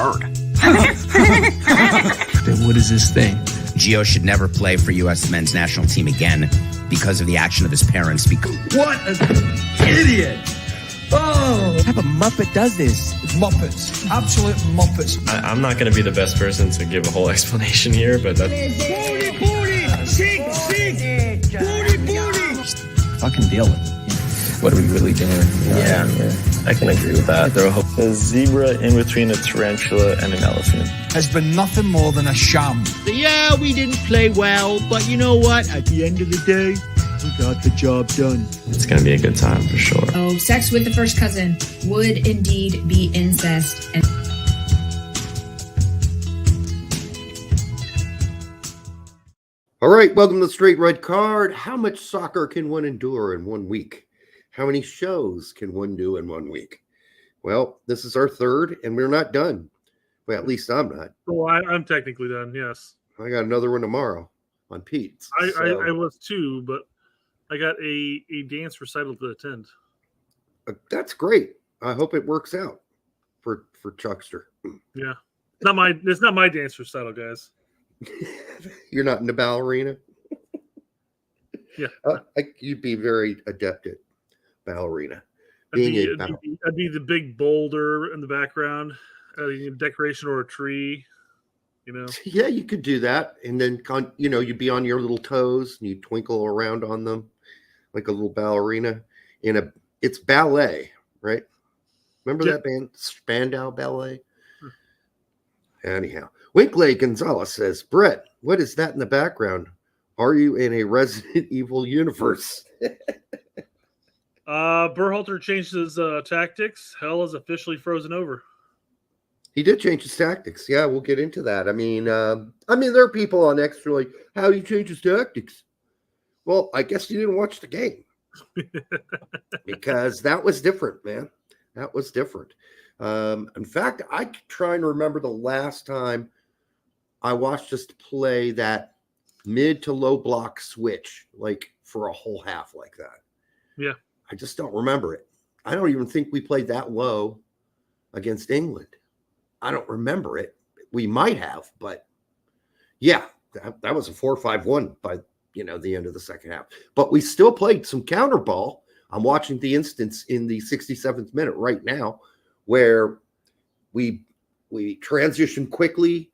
absurd. Then what is this thing? Gio should never play for U.S. men's national team again because of the action of his parents. What an idiot! Oh! What type of Muppet does this? It's Muppets. Absolute Muppets. I'm not going to be the best person to give a whole explanation here, but that's... Booty, booty! Sick, sick! Booty, booty! Fucking deal with it. What are we really doing? Yeah, I can agree with that. A zebra in between a tarantula and an elephant has been nothing more than a sham. Yeah, we didn't play well, but you know what? At the end of the day, we got the job done. It's going to be a good time for sure. Oh, sex with the first cousin would indeed be incest. And all right, welcome to the Straight Red Card. How much soccer can one endure in 1 week? How many shows can one do in 1 week? Well, this is our third, and we're not done. Well, at least I'm not. Well, I'm technically done, yes. I got another one tomorrow on Pete's. I was too, but I got a dance recital to attend. That's great. I hope it works out for Chuckster. Yeah. It's not my dance recital, guys. You're not in the ballerina? Yeah. You'd be very adept at ballerina. I'd be the big boulder in the background, a decoration or a tree, you know. Yeah, you could do that, and then you'd be on your little toes and you twinkle around on them like a little ballerina. It's ballet, right? Remember that band, Spandau Ballet? Anyhow, Winkley Gonzalez says, Brett, what is that in the background? Are you in a Resident Evil universe? Berhalter changed his tactics. Hell is officially frozen over. He did change his tactics. Yeah, we'll get into that. I mean, there are people on Extra like, how do you change his tactics? Well, I guess you didn't watch the game because that was different, man. That was different. In fact, I try and remember the last time I watched us play that mid to low block switch, like for a whole half like that. Yeah. I just don't remember it. I don't even think we played that low against England. I don't remember it. We might have, but yeah, that was a 4-5-1 by the end of the second half. But we still played some counter ball. I'm watching the instance in the 67th minute right now where we transition quickly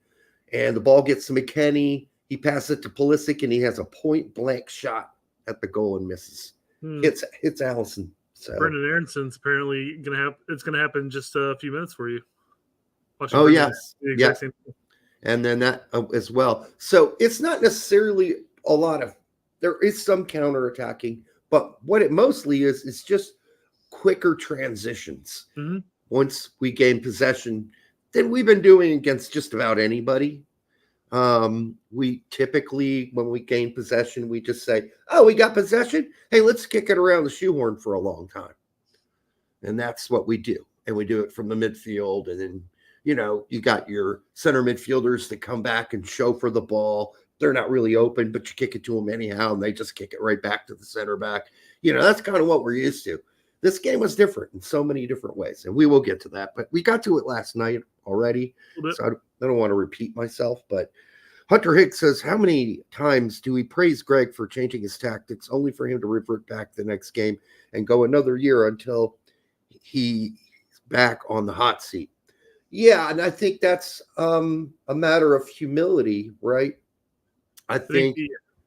and the ball gets to McKennie. He passes it to Pulisic and he has a point blank shot at the goal and misses. Hits Allison. So. Brendan Aronson's apparently it's gonna happen in just a few minutes for you. Oh yes, yeah. And then that as well. So it's not necessarily a lot of. There is some counterattacking, but what it mostly is just quicker transitions. Mm-hmm. Once we gain possession, then we've been doing against just about anybody. We typically, when we gain possession, we just say, oh, we got possession. Hey, let's kick it around the shoehorn for a long time. And that's what we do. And we do it from the midfield. And then, you got your center midfielders that come back and show for the ball. They're not really open, but you kick it to them anyhow. And they just kick it right back to the center back. That's kind of what we're used to. This game was different in so many different ways. And we will get to that. But we got to it last night already. So I don't want to repeat myself, but Hunter Hicks says, how many times do we praise Greg for changing his tactics only for him to revert back the next game and go another year until he's back on the hot seat? Yeah, and I think that's a matter of humility, right? I think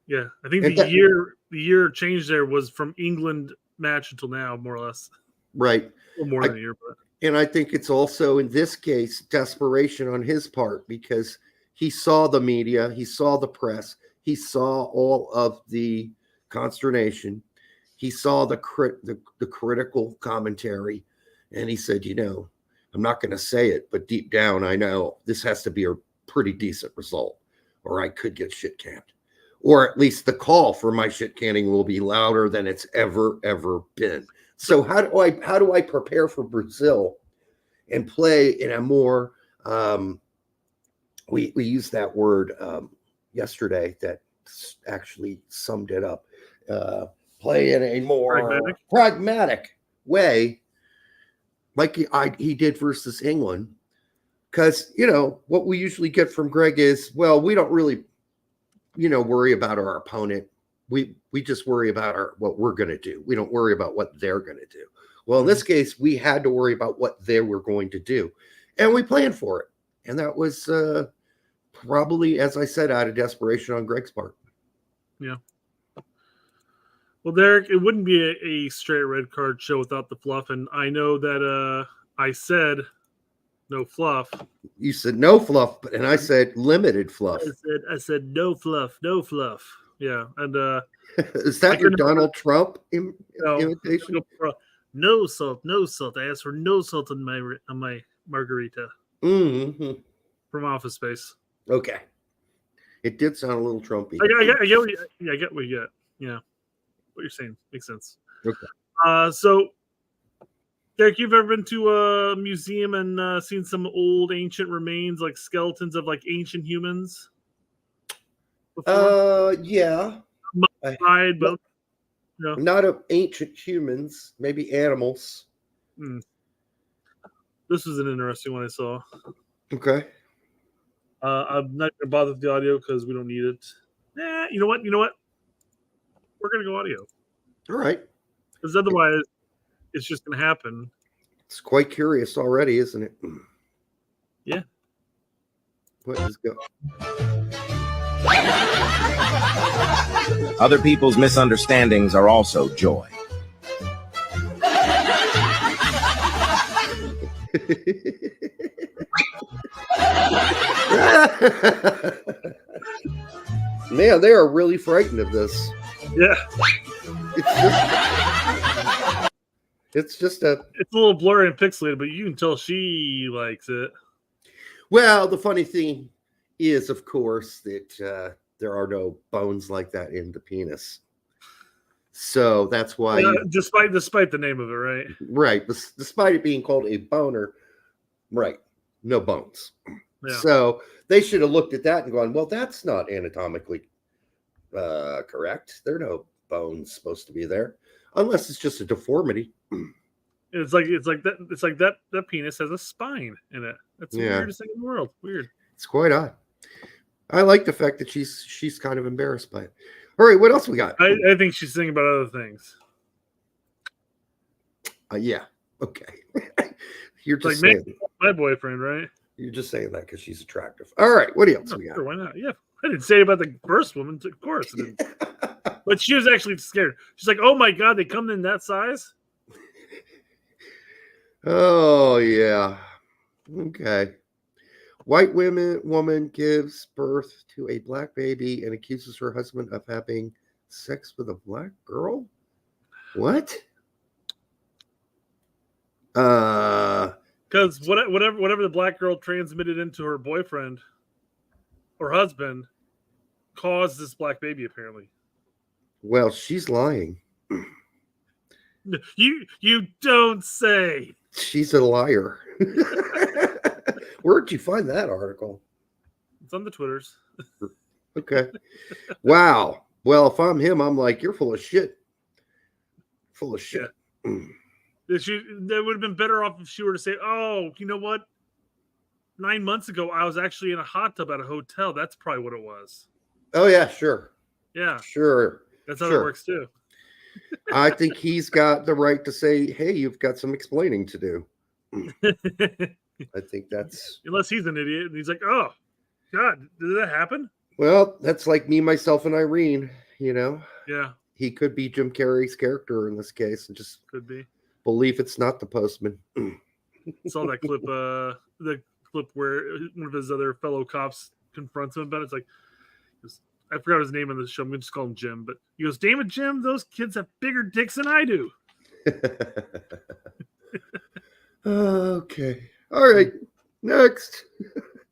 the year change there was from England match until now, more or less. Right. Or more than a year, but. And I think it's also, in this case, desperation on his part because he saw the media, he saw the press, he saw all of the consternation, he saw the critical commentary, and he said, I'm not going to say it, but deep down, I know this has to be a pretty decent result, or I could get shit canned. Or at least the call for my shit canning will be louder than it's ever been. So how do I prepare for Brazil and play in a more we used that word yesterday that actually summed it up. Play in a more pragmatic way, like he did versus England, Because, what we usually get from Greg is, well, we don't really, worry about our opponent. We just worry about what we're going to do. We don't worry about what they're going to do. Well, in this case, we had to worry about what they were going to do. And we planned for it. And that was probably, as I said, out of desperation on Greg's part. Yeah. Well, Derek, it wouldn't be a straight red card show without the fluff. And I know that I said no fluff. You said no fluff, and I said limited fluff. I said no fluff, no fluff. Yeah. And is that your Donald Trump imitation? No salt, no salt. I asked for no salt on my margarita. Mm-hmm. From Office Space. Okay. It did sound a little Trumpy. I get what you get. Yeah. What you're saying makes sense. Okay. So, Derek, you've ever been to a museum and seen some old ancient remains, like skeletons of like ancient humans? Before? Yeah. Mummified, but no. Not of ancient humans, maybe animals. This was an interesting one I saw. Okay. I'm not going to bother with the audio because we don't need it. You know what? We're going to go audio. All right. Because otherwise, it's just going to happen. It's quite curious already, isn't it? Yeah. Let's go. Other people's misunderstandings are also joy. Man, they are really frightened of this. Yeah. It's a little blurry and pixelated, but you can tell she likes it. Well, the funny thing is, of course, that there are no bones like that in the penis. So that's why, despite the name of it, right? Right. Despite it being called a boner, right? No bones. Yeah. So they should have looked at that and gone, well, that's not anatomically correct. There are no bones supposed to be there, unless it's just a deformity. It's like that penis has a spine in it. That's the weirdest thing in the world. Weird. It's quite odd. I like the fact that she's kind of embarrassed by it. All right, what else we got? I think she's thinking about other things. Yeah. Okay. You're It's just like saying my boyfriend, right? You're just saying that because she's attractive. All right, what else we got? Sure, why not? Yeah, I didn't say about the first woman, of course. But she was actually scared. She's like, "Oh my god, they come in that size." Oh yeah. Okay. White woman gives birth to a black baby and accuses her husband of having sex with a black girl. What? Because whatever the black girl transmitted into her boyfriend or husband caused this black baby, apparently. Well, she's lying. You don't say. She's a liar. Where'd you find that article? It's on the Twitters. Okay. Wow. Well, if I'm him, I'm like, you're full of shit. Full of shit. Yeah. That would have been better off if she were to say, "Oh, you know what? 9 months ago, I was actually in a hot tub at a hotel. That's probably what it was." Oh yeah, sure. Yeah, sure. That's how it works too. I think he's got the right to say, "Hey, you've got some explaining to do." I think that's unless he's an idiot and he's like, "Oh, God, did that happen?" Well, that's like me, myself, and Irene. Yeah. He could be Jim Carrey's character in this case, and just could be. Believe it's not the postman. Saw that clip, the clip where one of his other fellow cops confronts him about it. It's like, I forgot his name on the show. I'm going to just call him Jim. But he goes, "Damn it, Jim, those kids have bigger dicks than I do." Okay. All right. Next.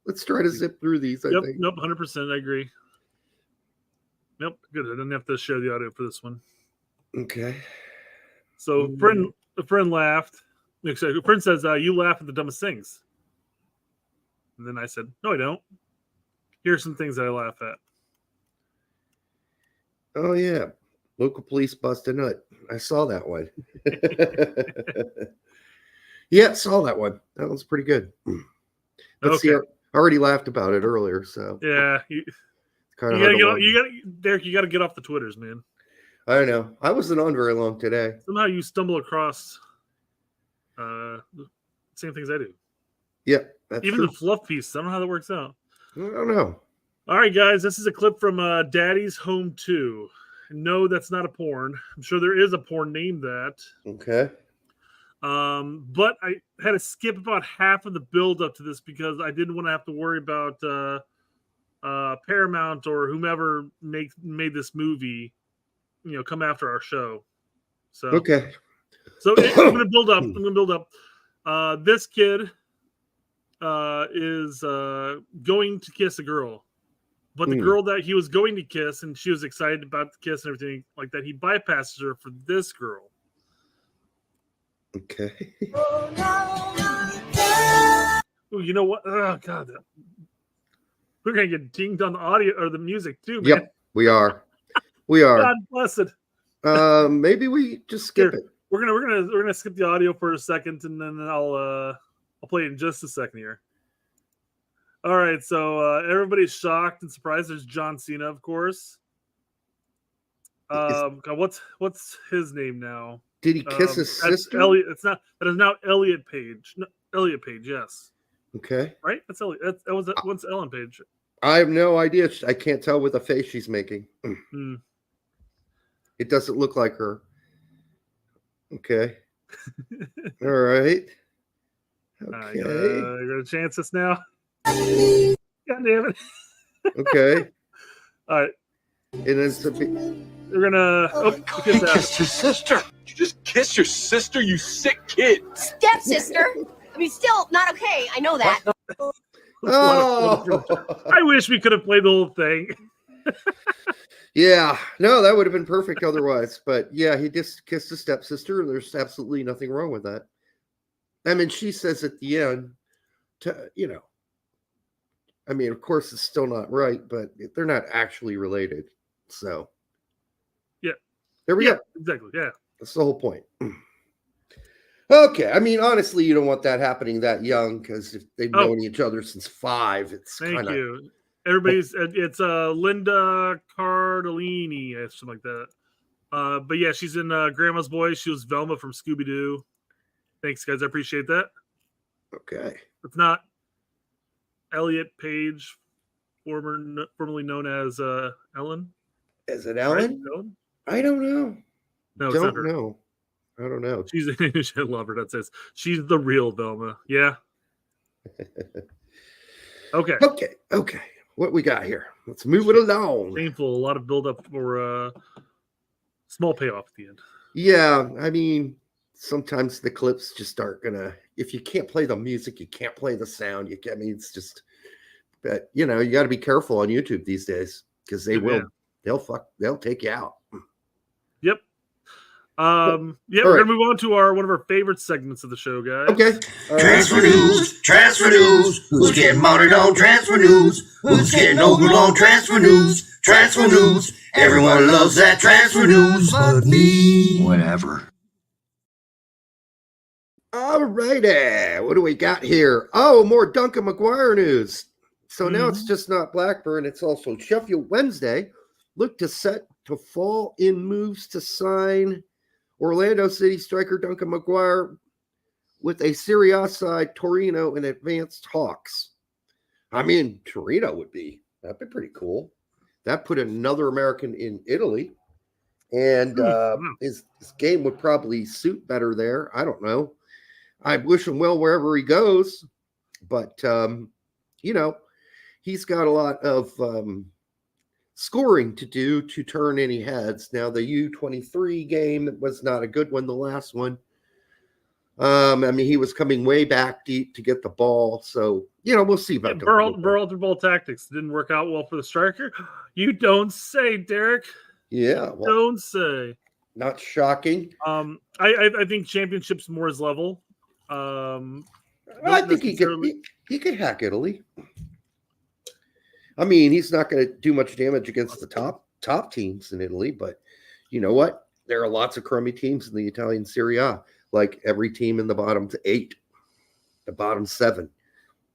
Let's try to zip through these, I think. Nope, 100%. I agree. Nope, good. I didn't have to share the audio for this one. Okay. So, a friend laughed. A friend says, "You laugh at the dumbest things." And then I said, "No, I don't. Here's some things that I laugh at." Oh, yeah. Local police bust a nut. I saw that one. Yeah, saw that one. That was pretty good. But see, I already laughed about it earlier, so Yeah. kind of Derek, you gotta get off the Twitters, man. I don't know. I wasn't on very long today. Somehow you stumble across same things I do. Yeah, that's Even true. the fluff piece. I don't know how that works out. I don't know. All right, guys, this is a clip from Daddy's Home 2. No, that's not a porn. I'm sure there is a porn named that. Okay. But I had to skip about half of the build up to this because I didn't want to have to worry about Paramount or whomever made this movie, come after our show. So Okay. So I'm going to build up. This kid is going to kiss a girl, but the girl that he was going to kiss, and she was excited about the kiss and everything like that, he bypasses her for this girl. Okay. Oh, you know what? Oh God, we're gonna get dinged on the audio or the music too, man. Yep, we are. We are. God bless it. Maybe we just skip it. We're gonna skip the audio for a second, and then I'll play it in just a second here. All right, so everybody's shocked and surprised. There's John Cena, of course. God, what's his name now? Did he kiss his sister? Elliot. It's not. That is now Elliot Page. No, Elliot Page. Yes. Okay. Right. That's Elliot. That was once Ellen Page. I have no idea. I can't tell with the face she's making. It doesn't look like her. Okay. All right. Okay. You're gonna chance this now. God damn it. Okay. All right. And it's we're gonna. He kissed his sister. You just kissed your sister, you sick kid. Stepsister. I mean, still not okay. I know that. Oh. I wish we could have played the whole thing. Yeah, no, that would have been perfect otherwise. But yeah, he just kissed his stepsister, and there's absolutely nothing wrong with that. I mean, she says at the end, I mean, of course, it's still not right, but they're not actually related. So, yeah, there we go. Exactly. Yeah, that's the whole point. Okay, I mean, honestly, you don't want that happening that young because if they've known each other since 5, it's kind of. Thank you. Everybody's it's Linda Cardellini, something like that. But yeah, she's in Grandma's Boy. She was Velma from Scooby Doo. Thanks, guys. I appreciate that. Okay. It's not Elliot Page, formerly known as Ellen. Is it Ellen? Right? I don't know. No, it's not her. I don't know. She's I love her. That says she's the real Velma. Yeah. Okay. Okay. What we got here? Let's move it along. Painful. A lot of build-up for small payoff at the end. Yeah, I mean, sometimes the clips just aren't gonna. If you can't play the music, you can't play the sound. I mean, it's just. But you got to be careful on YouTube these days because they will. They'll take you out. Yep. We're gonna move on to one of our favorite segments of the show, guys. Okay. Transfer news. Who's getting mounted on transfer news? Who's getting ogled on transfer news? Transfer news. Everyone loves that transfer news, but me. Whatever. All righty. What do we got here? Oh, more Duncan McGuire news. So now it's just not Blackburn. It's also Sheffield Wednesday. Look to set to fall in moves to sign Orlando City striker Duncan McGuire with a Serie A side Torino in advanced talks. I mean, Torino that'd be pretty cool. That put another American in Italy, and his game would probably suit better there. I don't know. I wish him well wherever he goes, but he's got a lot of scoring to do to turn any heads. Now, the U23 game was not a good one, the last one. I mean, he was coming way back deep to get the ball. So, we'll see about Burl tactics didn't work out well for the striker. You don't say, Derek. Yeah. Well, don't say. Not shocking. I think championship's more his level. I think he could hack Italy. I mean, he's not going to do much damage against the top teams in Italy, but you know what? There are lots of crummy teams in the Italian Serie A, like every team in the bottom 8, the bottom 7.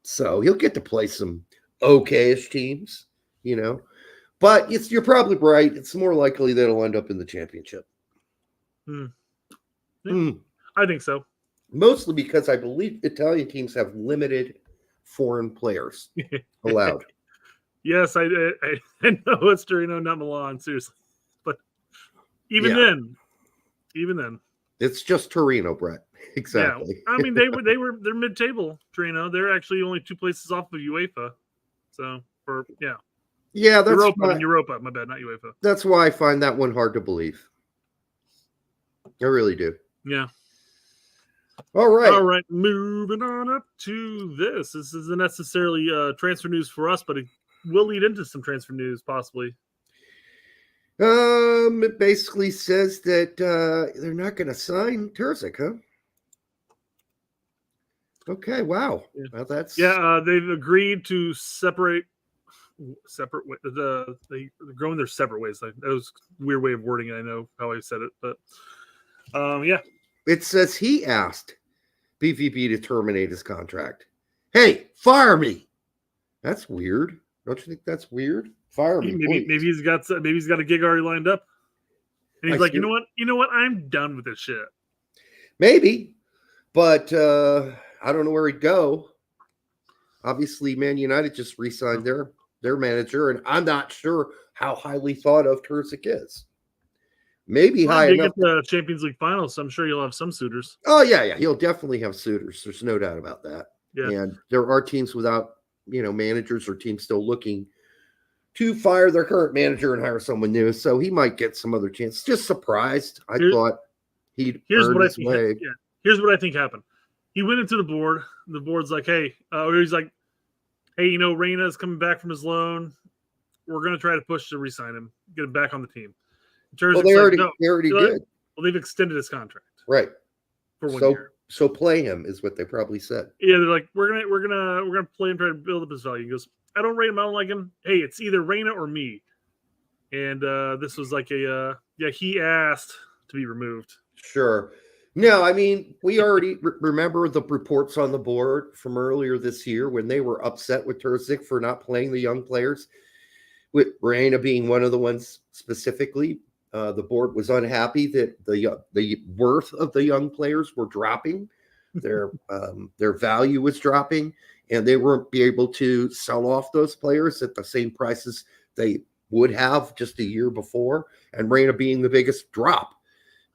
So he'll get to play some okay-ish teams, But you're probably right. It's more likely that he'll end up in the championship. I think so. Mostly because I believe Italian teams have limited foreign players allowed. Yes, I know it's Torino, not Milan, seriously. But even then, it's just Torino, Brett. Exactly. Yeah, I mean they're mid-table. Torino, they're actually only 2 places off of UEFA. So that's Europa. My bad, not UEFA. That's why I find that one hard to believe. I really do. Yeah. All right. Moving on up to this. This isn't necessarily transfer news for us, but it will lead into some transfer news, possibly. It basically says that they're not going to sign Terzic, huh? Okay, wow. Yeah. Well, that's they've agreed to separate. They're going their separate ways. That was a weird way of wording it. I know how I said it, but it says he asked BVB to terminate his contract. Hey, fire me. That's weird. Don't you think that's weird? Fire me. Maybe he's got a gig already lined up, and he's like, you know what? I'm done with this shit. Maybe, but I don't know where he'd go. Obviously, Man United just re-signed their manager, and I'm not sure how highly thought of Terzic is. Maybe high enough. Get the Champions League final, so I'm sure you'll have some suitors. Oh yeah, he'll definitely have suitors. There's no doubt about that. Yeah. And there are teams without, managers or teams still looking to fire their current manager and hire someone new. So he might get some other chance. Just surprised. I thought he'd earn his way. Yeah. Here's what I think happened. He went into the board. The board's like, hey, Reyna's coming back from his loan. We're going to try to push to re-sign him, get him back on the team. Well, they already did. Well, they've extended his contract. Right. For 1 year. So play him is what they probably said. Yeah, they're like, we're gonna play him, try to build up his value. He goes, I don't rate him, I don't like him. Hey, it's either Reyna or me. And this was like he asked to be removed. Sure. No, I mean, we already remember the reports on the board from earlier this year when they were upset with Terzic for not playing the young players, with Reyna being one of the ones specifically. The board was unhappy that the worth of the young players were dropping. Their value was dropping, and they weren't be able to sell off those players at the same prices they would have just a year before, and Reyna being the biggest drop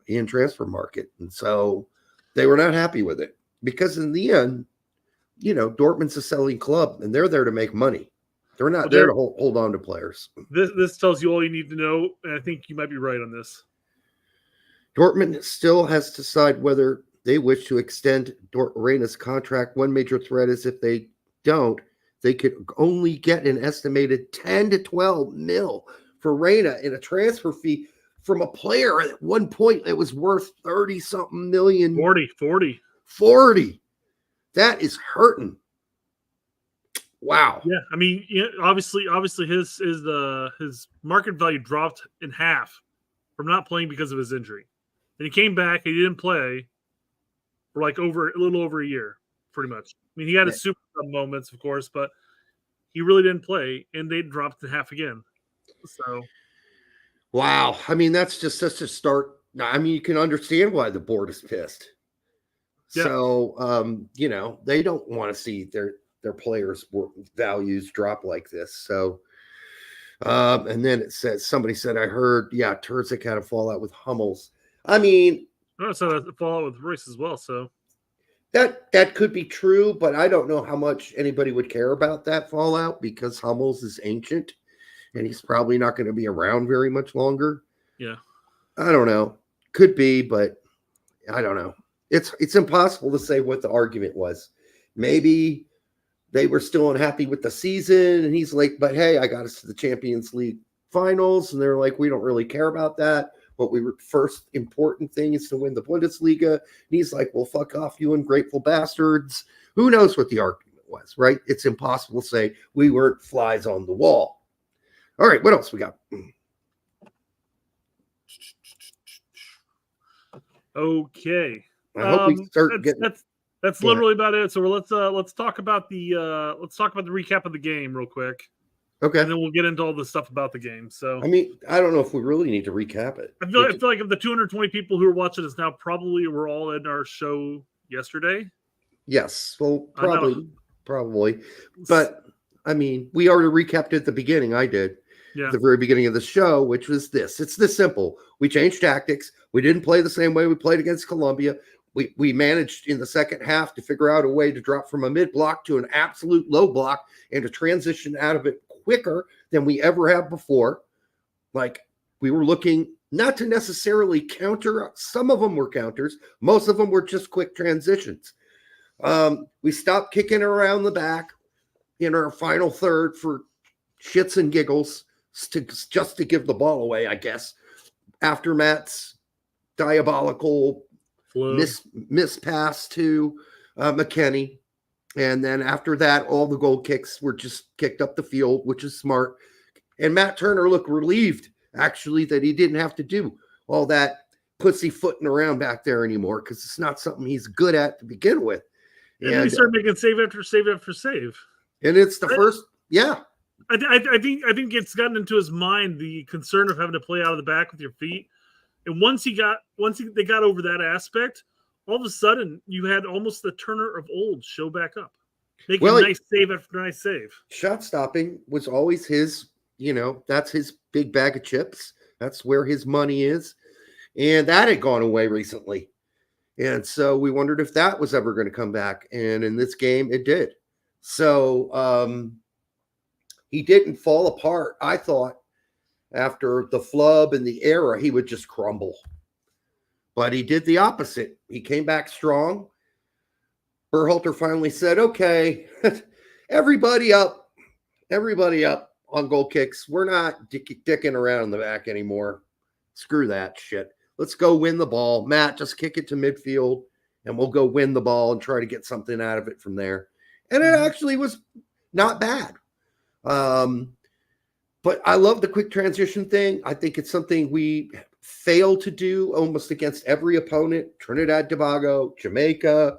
in transfer market. And so they were not happy with it because in the end, Dortmund's a selling club, and they're there to make money. They're not there to hold on to players. This tells you all you need to know, and I think you might be right on this. Dortmund still has to decide whether they wish to extend Reyna's contract. One major threat is if they don't, they could only get an estimated 10 to 12 mil for Reyna in a transfer fee from a player at one point that was worth 30-something million. 40. That is hurting. Wow. Yeah, I mean, obviously, his market value dropped in half from not playing because of his injury. Then he came back. He didn't play for a little over a year, pretty much. I mean, he had his super moments, of course, but he really didn't play, and they dropped in half again. So, wow. I mean, that's just such a start. I mean, you can understand why the board is pissed. Yeah. So, they don't want to see their players' values drop like this. So, and then it says, somebody said, I heard, Terzic had a fallout with Hummels. I mean, so a fallout with Royce as well. So that could be true, but I don't know how much anybody would care about that fallout because Hummels is ancient and he's probably not going to be around very much longer. Yeah. I don't know. Could be, but I don't know. It's impossible to say what the argument was. Maybe they were still unhappy with the season, and he's like, but hey, I got us to the Champions League finals, and they're like, we don't really care about that. What first important thing is to win the Bundesliga. And he's like, well, fuck off, you ungrateful bastards. Who knows what the argument was, right? It's impossible to say we weren't flies on the wall. All right, what else we got? Okay. I hope we start getting. That's literally about it. So let's talk about the recap of the game real quick. Okay. And then we'll get into all the stuff about the game. So I mean, I don't know if we really need to recap it. I feel like of the 220 people who are watching us now, probably were all in our show yesterday. Yes. Well, probably. But I mean, we already recapped it at the beginning. I did. Yeah. At the very beginning of the show, which was this. It's this simple. We changed tactics. We didn't play the same way we played against Colombia. We managed in the second half to figure out a way to drop from a mid block to an absolute low block and to transition out of it quicker than we ever have before. Like, we were looking not to necessarily counter. Some of them were counters. Most of them were just quick transitions. We stopped kicking around the back in our final third for shits and giggles, just to give the ball away, I guess, after Matt's diabolical miss pass to McKinney. And then after that, all the goal kicks were just kicked up the field, which is smart. And Matt Turner looked relieved, actually, that he didn't have to do all that pussyfooting around back there anymore, because it's not something he's good at to begin with. And he started making save after save after save. And it's the first, I think it's gotten into his mind the concern of having to play out of the back with your feet. And once they got over that aspect, all of a sudden you had almost the Turner of old show back up, making nice save after nice save. Shot stopping was always his, that's his big bag of chips. That's where his money is. And that had gone away recently. And so we wondered if that was ever going to come back. And in this game, it did. So he didn't fall apart. I thought after the flub and the era, he would just crumble. But he did the opposite. He came back strong. Berhalter finally said, okay, everybody up on goal kicks. We're not dicking around in the back anymore. Screw that shit. Let's go win the ball. Matt, just kick it to midfield, and we'll go win the ball and try to get something out of it from there. And it actually was not bad. But I love the quick transition thing. I think it's something we fail to do almost against every opponent. Trinidad Tobago, Jamaica.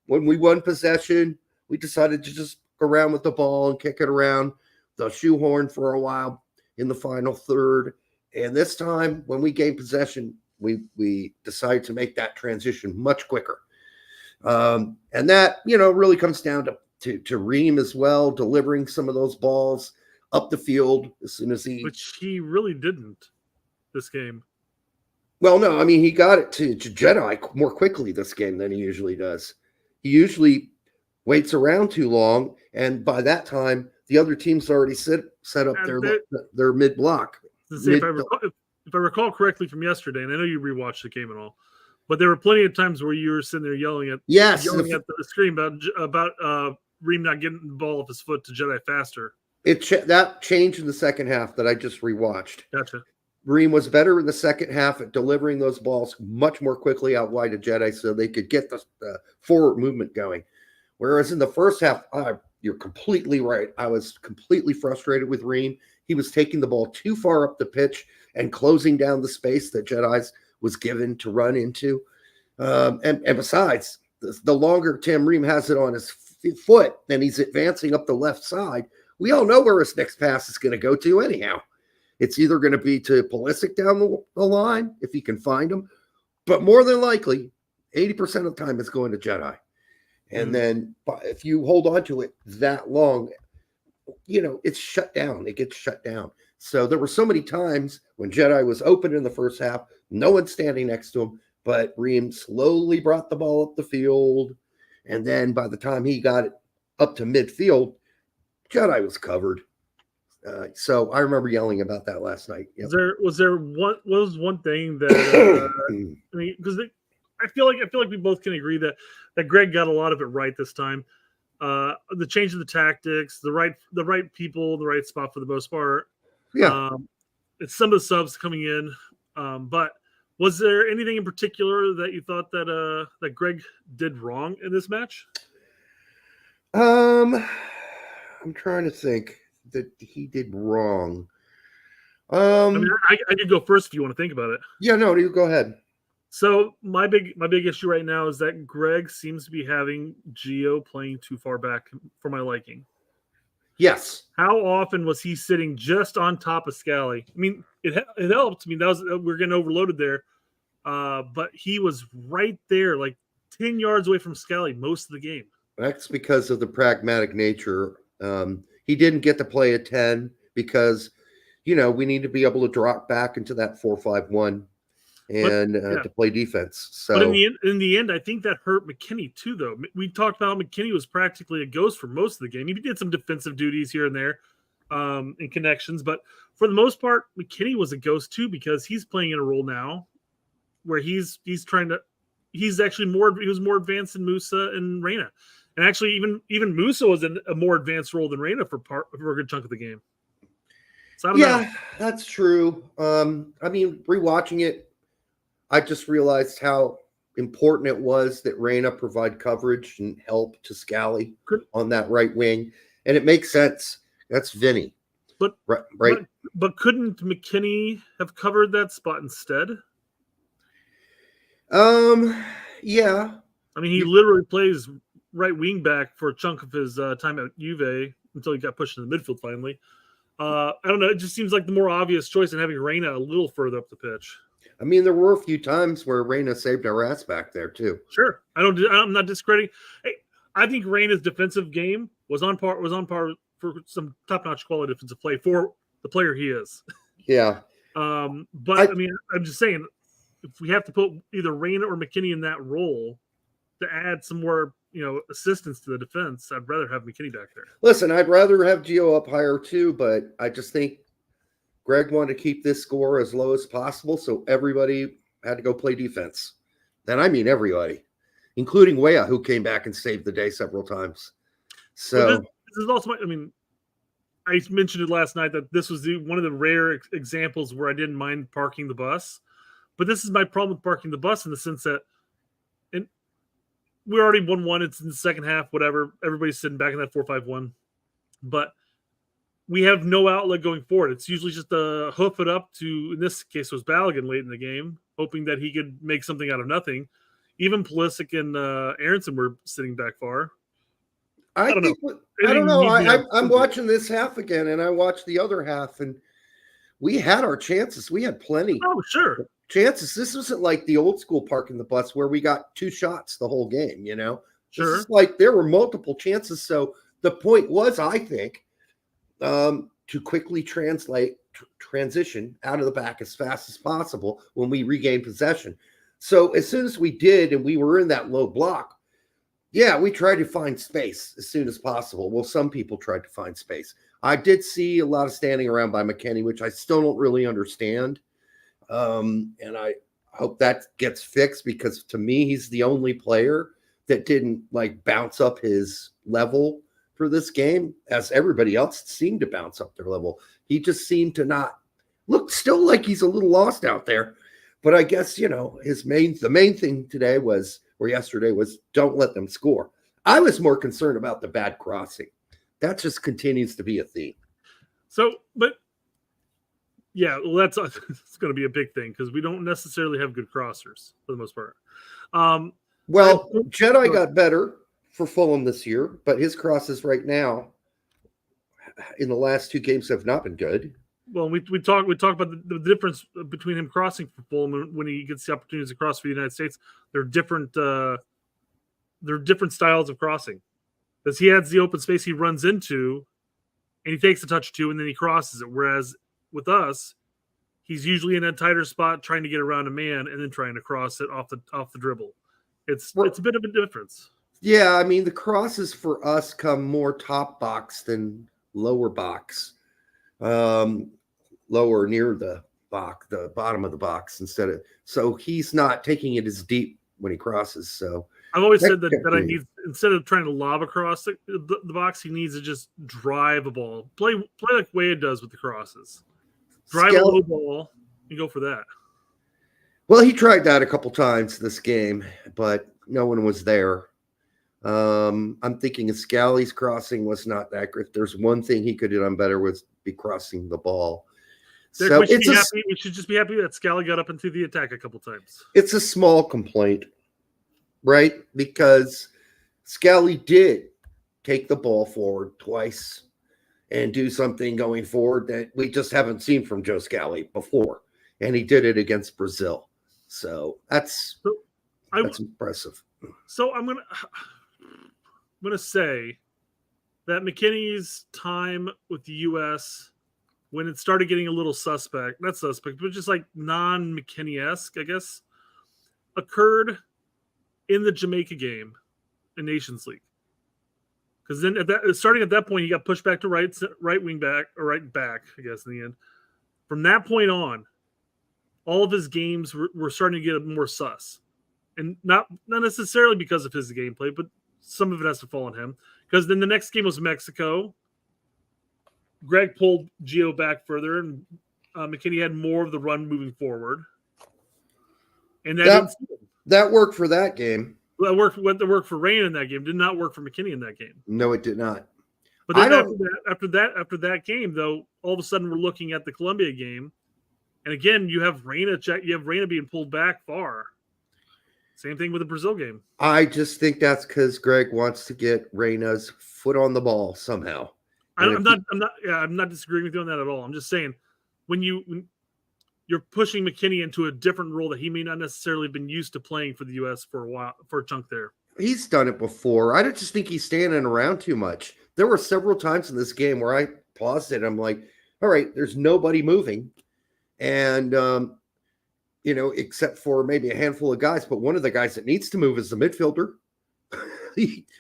When we won possession, we decided to just go around with the ball and kick it around the shoehorn for a while in the final third. And this time, when we gained possession, we decided to make that transition much quicker. And that, really comes down to Ream as well, delivering some of those balls up the field as soon as which he really didn't this game. Well, no, I mean, he got it to Jedi more quickly this game than he usually does. He usually waits around too long, and by that time, the other team's already set up their mid block. If I recall correctly from yesterday, and I know you rewatched the game and all, but there were plenty of times where you were sitting there yelling at the screen about Ream not getting the ball off his foot to Jedi faster. That changed in the second half that I just rewatched. Gotcha. Ream was better in the second half at delivering those balls much more quickly out wide to Jedi so they could get the forward movement going. Whereas in the first half, you're completely right. I was completely frustrated with Ream. He was taking the ball too far up the pitch and closing down the space that Jedi's was given to run into. And besides, the longer Tim Ream has it on his foot and he's advancing up the left side, we all know where his next pass is going to go to anyhow. It's either going to be to Pulisic down the line, if he can find him, but more than likely, 80% of the time it's going to Jedi. And then if you hold on to it that long, it's shut down. It gets shut down. So there were so many times when Jedi was open in the first half, no one standing next to him, but Ream slowly brought the ball up the field. And then by the time he got it up to midfield, Jedi was covered. So I remember yelling about that last night. Yep. Was one thing that I mean, because I feel like we both can agree that Greg got a lot of it right this time. The change of the tactics, the right people, the right spot for the most part. Yeah. It's some of the subs coming in. But was there anything in particular that you thought that Greg did wrong in this match? I'm trying to think that he did wrong. I could go first if you want to think about it. Yeah, no, you go ahead. So my big issue right now is that Greg seems to be having Gio playing too far back for my liking. Yes. How often was he sitting just on top of Scally? I mean, it helped. I mean, we're getting overloaded there, but he was right there, like 10 yards away from Scally most of the game. That's because of the pragmatic nature. He didn't get to play a 10 because, we need to be able to drop back into that 4-5-1 and to play defense. So, but in the end, I think that hurt McKinney too. Though we talked about how McKinney was practically a ghost for most of the game. He did some defensive duties here and there, in connections, but for the most part, McKinney was a ghost too because he's playing in a role now where he's actually he was more advanced than Musa and Reyna, and actually even Musa was in a more advanced role than Reyna for a good chunk of the game. So I don't know. That's true. I mean, rewatching it, I just realized how important it was that Reyna provide coverage and help to Scally on that right wing. And it makes sense. That's Vinny. But right. But couldn't McKinney have covered that spot instead? Yeah. I mean, he literally plays right wing back for a chunk of his time at Juve until he got pushed into the midfield finally. I don't know. It just seems like the more obvious choice than having Reyna a little further up the pitch. I mean, there were a few times where Reyna saved our ass back there too. Sure, I'm not discrediting. Hey, I think Reyna's defensive game was on par for some top-notch quality defensive play for the player he is. Yeah. But I mean, I'm just saying, if we have to put either Reyna or McKinney in that role to add some more, assistance to the defense, I'd rather have McKinney back there. Listen, I'd rather have Gio up higher too, but I just think Greg wanted to keep this score as low as possible, so everybody had to go play defense. And I mean everybody, including Weah, who came back and saved the day several times. So this is also, I mentioned it last night that this was one of the rare examples where I didn't mind parking the bus. But this is my problem with parking the bus in the sense that we already 1-1. It's in the second half, whatever. Everybody's sitting back in that 4-5-1. But we have no outlet going forward. It's usually just a hoof it up to, in this case, it was Balogun late in the game, hoping that he could make something out of nothing. Even Pulisic and Aronson were sitting back far. I don't know. I'm watching this half again, and I watched the other half, and we had our chances. We had plenty. Oh, sure. Chances. This wasn't like the old school parking the bus where we got 2 shots the whole game, Sure. This is like there were multiple chances. So the point was, I think, to quickly transition out of the back as fast as possible when we regained possession. So as soon as we did, and we were in that low block, we tried to find space as soon as possible. Well, some people tried to find space. I did see a lot of standing around by McKinney, which I still don't really understand. And I hope that gets fixed because to me, he's the only player that didn't bounce up his level for this game, as everybody else seemed to bounce up their level. He just seemed to not look still like he's a little lost out there. But I guess, the main thing yesterday was don't let them score. I was more concerned about the bad crossing. That just continues to be a theme. So, but that's it's going to be a big thing because we don't necessarily have good crossers for the most part. Jedi got better for Fulham this year, but his crosses right now in the last 2 games have not been good. Well, we talk about the difference between him crossing for Fulham and when he gets the opportunities to cross for the United States. They're different. They're different styles of crossing. Because he has the open space he runs into, and he takes the touch to, and then he crosses it. Whereas with us, he's usually in a tighter spot, trying to get around a man, and then trying to cross it off the dribble. It's a bit of a difference. Yeah, I mean the crosses for us come more top box than lower box. Lower near the box, the bottom of the box so he's not taking it as deep when he crosses. So I've always said that I need, instead of trying to lob across the box, he needs to just drive a ball. Play like Weah does with the crosses. Drive a low ball and go for that. Well, he tried that a couple times this game, but no one was there. I'm thinking Scally's crossing was not that great. If there's one thing he could have done better was be crossing the ball. So we should just be happy that Scally got up into the attack a couple times. It's a small complaint, right? Because Scally did take the ball forward twice and do something going forward that we just haven't seen from Joe Scally before. And he did it against Brazil. So that's impressive. So I'm gonna say that McKinney's time with the U.S., when it started getting a little not suspect, but just like non-McKinney-esque, I guess, occurred in the Jamaica game in Nations League. Because then starting at that point, he got pushed back to right wing back, or right back, I guess, in the end. From that point on, all of his games were starting to get more sus. And not necessarily because of his gameplay, but some of it has to fall on him. Because then the next game was Mexico. Greg pulled Gio back further, and McKinney had more of the run moving forward. And that worked for that game. That worked for Rain in that game. Did not work for McKinney in that game. No, it did not. But then after that game, though, all of a sudden we're looking at the Colombia game, and again you have Reyna being pulled back far. Same thing with the Brazil game. I just think that's because Greg wants to get Reyna's foot on the ball somehow. I'm not disagreeing with you on that at all. I'm just saying when you're pushing McKinney into a different role that he may not necessarily have been used to playing for the U.S. for a while, for a chunk there. He's done it before. I don't just think he's standing around too much. There were several times in this game where I paused it. I'm like, all right, there's nobody moving. And, except for maybe a handful of guys. But one of the guys that needs to move is the midfielder.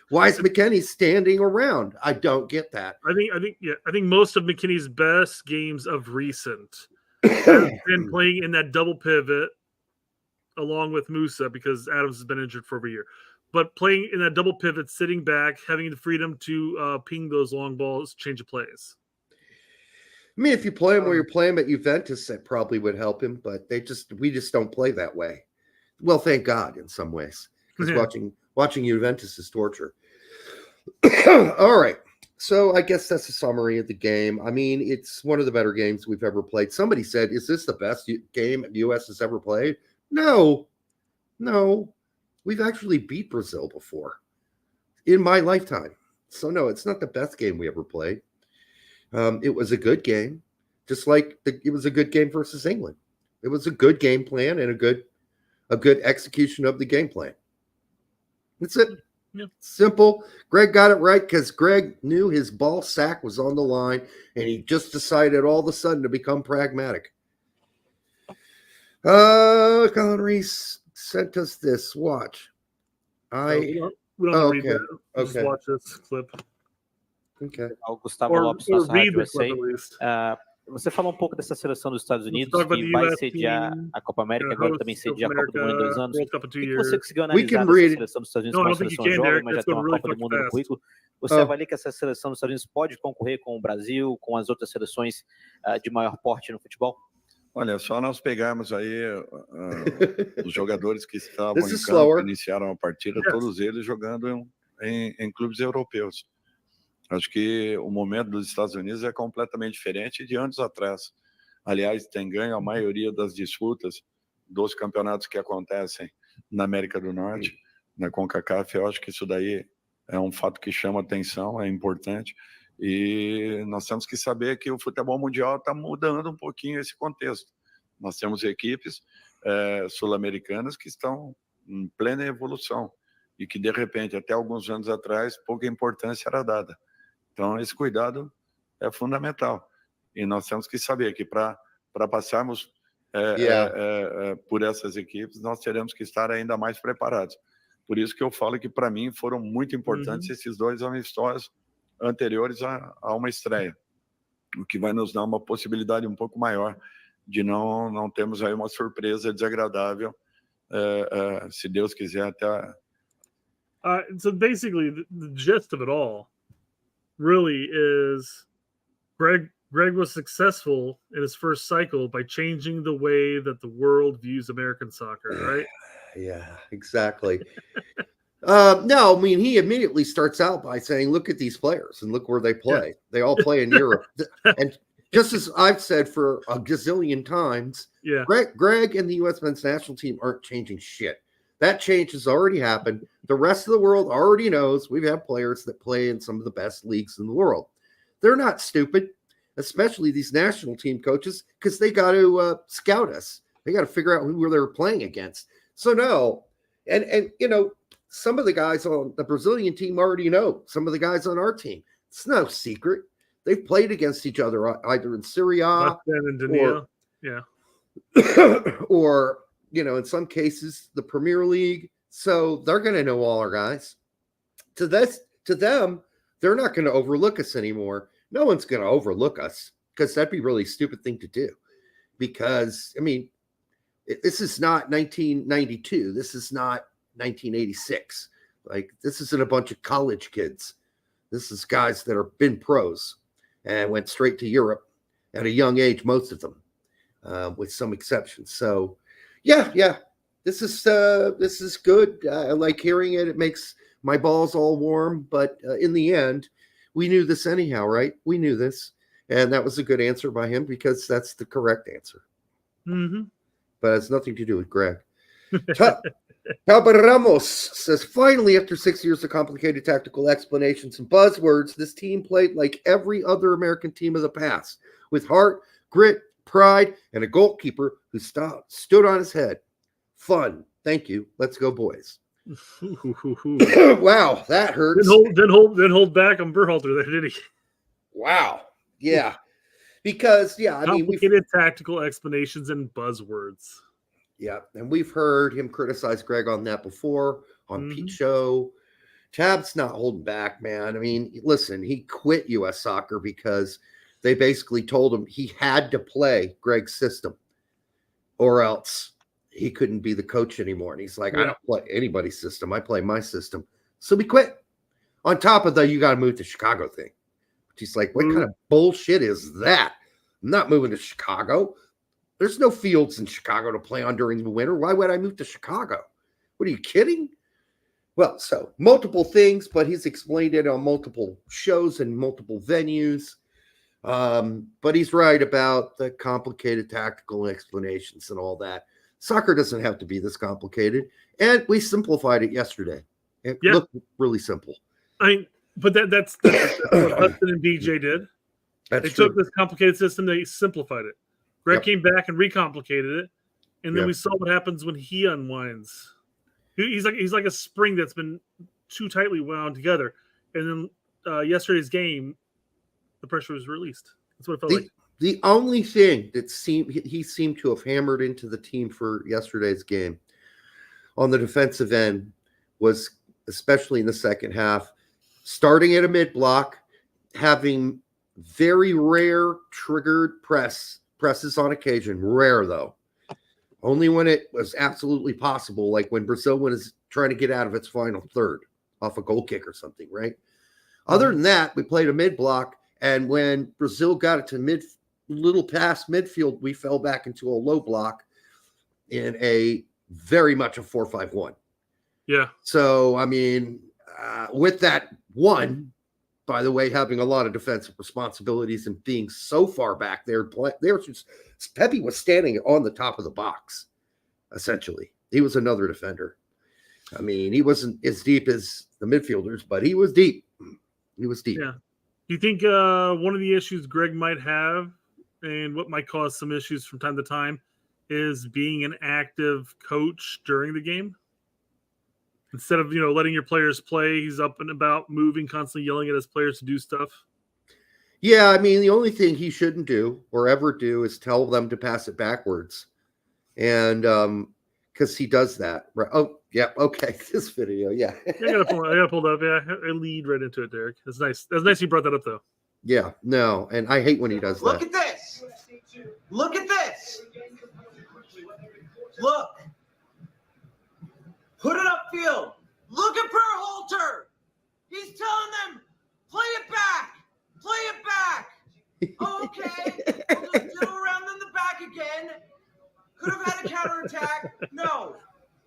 Why is McKinney standing around? I don't get that. I think most of McKinney's best games of recent have been playing in that double pivot along with Musa, because Adams has been injured for over a year. But playing in that double pivot, sitting back, having the freedom to ping those long balls, change of plays. I mean, if you play him where you're playing at Juventus, that probably would help him. But we just don't play that way. Well, thank God in some ways, because watching Juventus is torture. All right. So I guess that's a summary of the game. I mean, it's one of the better games we've ever played. Somebody said, is this the best game the U.S. has ever played? No. We've actually beat Brazil before in my lifetime. So, no, it's not the best game we ever played. It was a good game, just like it was a good game versus England. It was a good game plan and a good execution of the game plan. That's it. Yeah. Simple. Greg got it right because Greg knew his ball sack was on the line, and he just decided all of a sudden to become pragmatic. Colin Reese sent us this. Watch. We don't read that. Just watch this clip. Okay. O Gustavo Lopes, nossa rádio USA. Você falou um pouco dessa seleção dos Estados Unidos que vai sediar a Copa América, agora também sediar a Copa do Mundo em 2 anos. O que você conseguiu analisar dessa seleção dos Estados Unidos, uma seleção jovem, mas já tem uma Copa do Mundo no currículo? Você avalia que essa seleção dos Estados Unidos pode concorrer com o Brasil, com as outras seleções de maior porte no futebol? Olha, só nós pegarmos aí os jogadores que estavam em campo, que iniciaram a partida, todos eles jogando em clubes europeus. Acho que o momento dos Estados Unidos é completamente diferente de anos atrás. Aliás, tem ganho a maioria das disputas dos campeonatos que acontecem na América do Norte, na CONCACAF. Eu acho que isso daí é um fato que chama atenção, é importante. E nós temos que saber que o futebol mundial está mudando um pouquinho esse contexto. Nós temos equipes sul-americanas que estão em plena evolução e que, de repente, até alguns anos atrás, pouca importância era dada. Então, esse cuidado é fundamental. E nós temos que saber que para passarmos por essas equipes, nós teremos que estar ainda mais preparados. Por isso que eu falo que, para mim, foram muito importantes esses 2 amistosos anteriores a uma estreia, o que vai nos dar uma possibilidade um pouco maior de não termos aí uma surpresa desagradável, se Deus quiser, até... So basically, the gist of it all really is Greg was successful in his first cycle by changing the way that the world views American soccer, right? Yeah, exactly. No, I mean, he immediately starts out by saying, look at these players and look where they play. Yeah. They all play in Europe. Just as I've said for a gazillion times, yeah, Greg and the U.S. men's national team aren't changing shit. That change has already happened. The rest of the world already knows we've had players that play in some of the best leagues in the world. They're not stupid, especially these national team coaches, because they got to scout us. They got to figure out who they're playing against. So no, and you know, some of the guys on the Brazilian team already know. Some of the guys on our team. It's no secret. They've played against each other either in Serie A or, or, you know, in some cases, the Premier League. So they're going to know all our guys. To them, they're not going to overlook us anymore. No one's going to overlook us because that'd be a really stupid thing to do. Because, I mean, this is not 1992. This is not 1986. Like, this isn't a bunch of college kids. This is guys that have been pros and went straight to Europe at a young age, most of them, with some exceptions. So, yeah, this is good. I like hearing it. It makes my balls all warm. But in the end, we knew this anyhow, right? We knew this, and that was a good answer by him because that's the correct answer. Mm-hmm. But it has nothing to do with Greg. Talbot Ramos says, finally, after 6 years of complicated tactical explanations and buzzwords, this team played like every other American team of the past, with heart, grit, pride, and a goalkeeper who stood on his head. Fun. Thank you. Let's go, boys. Wow, that hurts. Didn't hold back on Berhalter there, did he? Wow. Yeah. Because, I mean, complicated tactical explanations and buzzwords. Yeah, and we've heard him criticize Greg on that before, on Pete's show. Tab's not holding back, man. I mean, listen, he quit U.S. Soccer because they basically told him he had to play Greg's system or else he couldn't be the coach anymore. And he's like, I don't play anybody's system. I play my system. So we quit. On top of the you got to move to Chicago thing. He's like, what kind of bullshit is that? I'm not moving to Chicago. There's no fields in Chicago to play on during the winter. Why would I move to Chicago? What are you kidding? Well, so multiple things, but he's explained it on multiple shows and multiple venues. But he's right about the complicated tactical explanations and all that. Soccer doesn't have to be this complicated. And we simplified it yesterday. It looked really simple. But that's what Hudson and BJ did. They took this complicated system, they simplified it. Greg came back and recomplicated it, and then we saw what happens when he unwinds. He's like a spring that's been too tightly wound together, and then yesterday's game, the pressure was released. That's what it felt like. The only thing that he seemed to have hammered into the team for yesterday's game on the defensive end was, especially in the second half, starting at a mid block, having very rare triggered presses on occasion. Rare, though. Only when it was absolutely possible, like when Brazil was trying to get out of its final third off a goal kick or something, right? Other than that, we played a mid-block, and when Brazil got it to little past midfield, we fell back into a low block in a very much a 4-5-1. Yeah. So, I mean, with that one, by the way, having a lot of defensive responsibilities and being so far back there, Pepe was standing on the top of the box, essentially. He was another defender. I mean, he wasn't as deep as the midfielders, but he was deep. He was deep. Yeah. Do you think one of the issues Greg might have and what might cause some issues from time to time is being an active coach during the game? Instead of, letting your players play, he's up and about, moving, constantly yelling at his players to do stuff. Yeah, I mean, the only thing he shouldn't do or ever do is tell them to pass it backwards. And because he does that. Right? Oh, yeah, okay. This video, yeah. I got it pulled up. Yeah, I lead right into it, Derek. That's nice. That's nice you brought that up, though. Yeah, no, and I hate when he does that. Look at this. Look at this. Look. Put it upfield. Look at Berhalter. He's telling them, play it back. Play it back. Oh, okay. We'll just diddle around in the back again. Could have had a counterattack. No.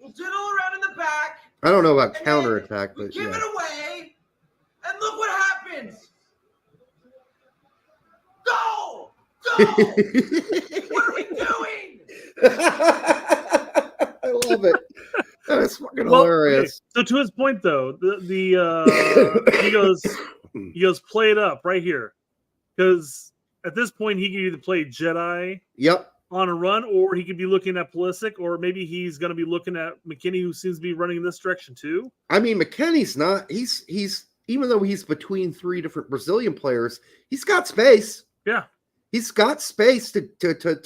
We'll diddle around in the back. I don't know about counterattack, but give it away. And look what happens. Goal. What are we doing? I love it. That's fucking hilarious. Okay. So to his point, though, he goes, play it up right here, because at this point he could either play Jedi. Yep. On a run, or he could be looking at Pulisic, or maybe he's going to be looking at McKinney, who seems to be running in this direction too. I mean, McKinney's not. He's even though he's between three different Brazilian players, he's got space. Yeah, he's got space to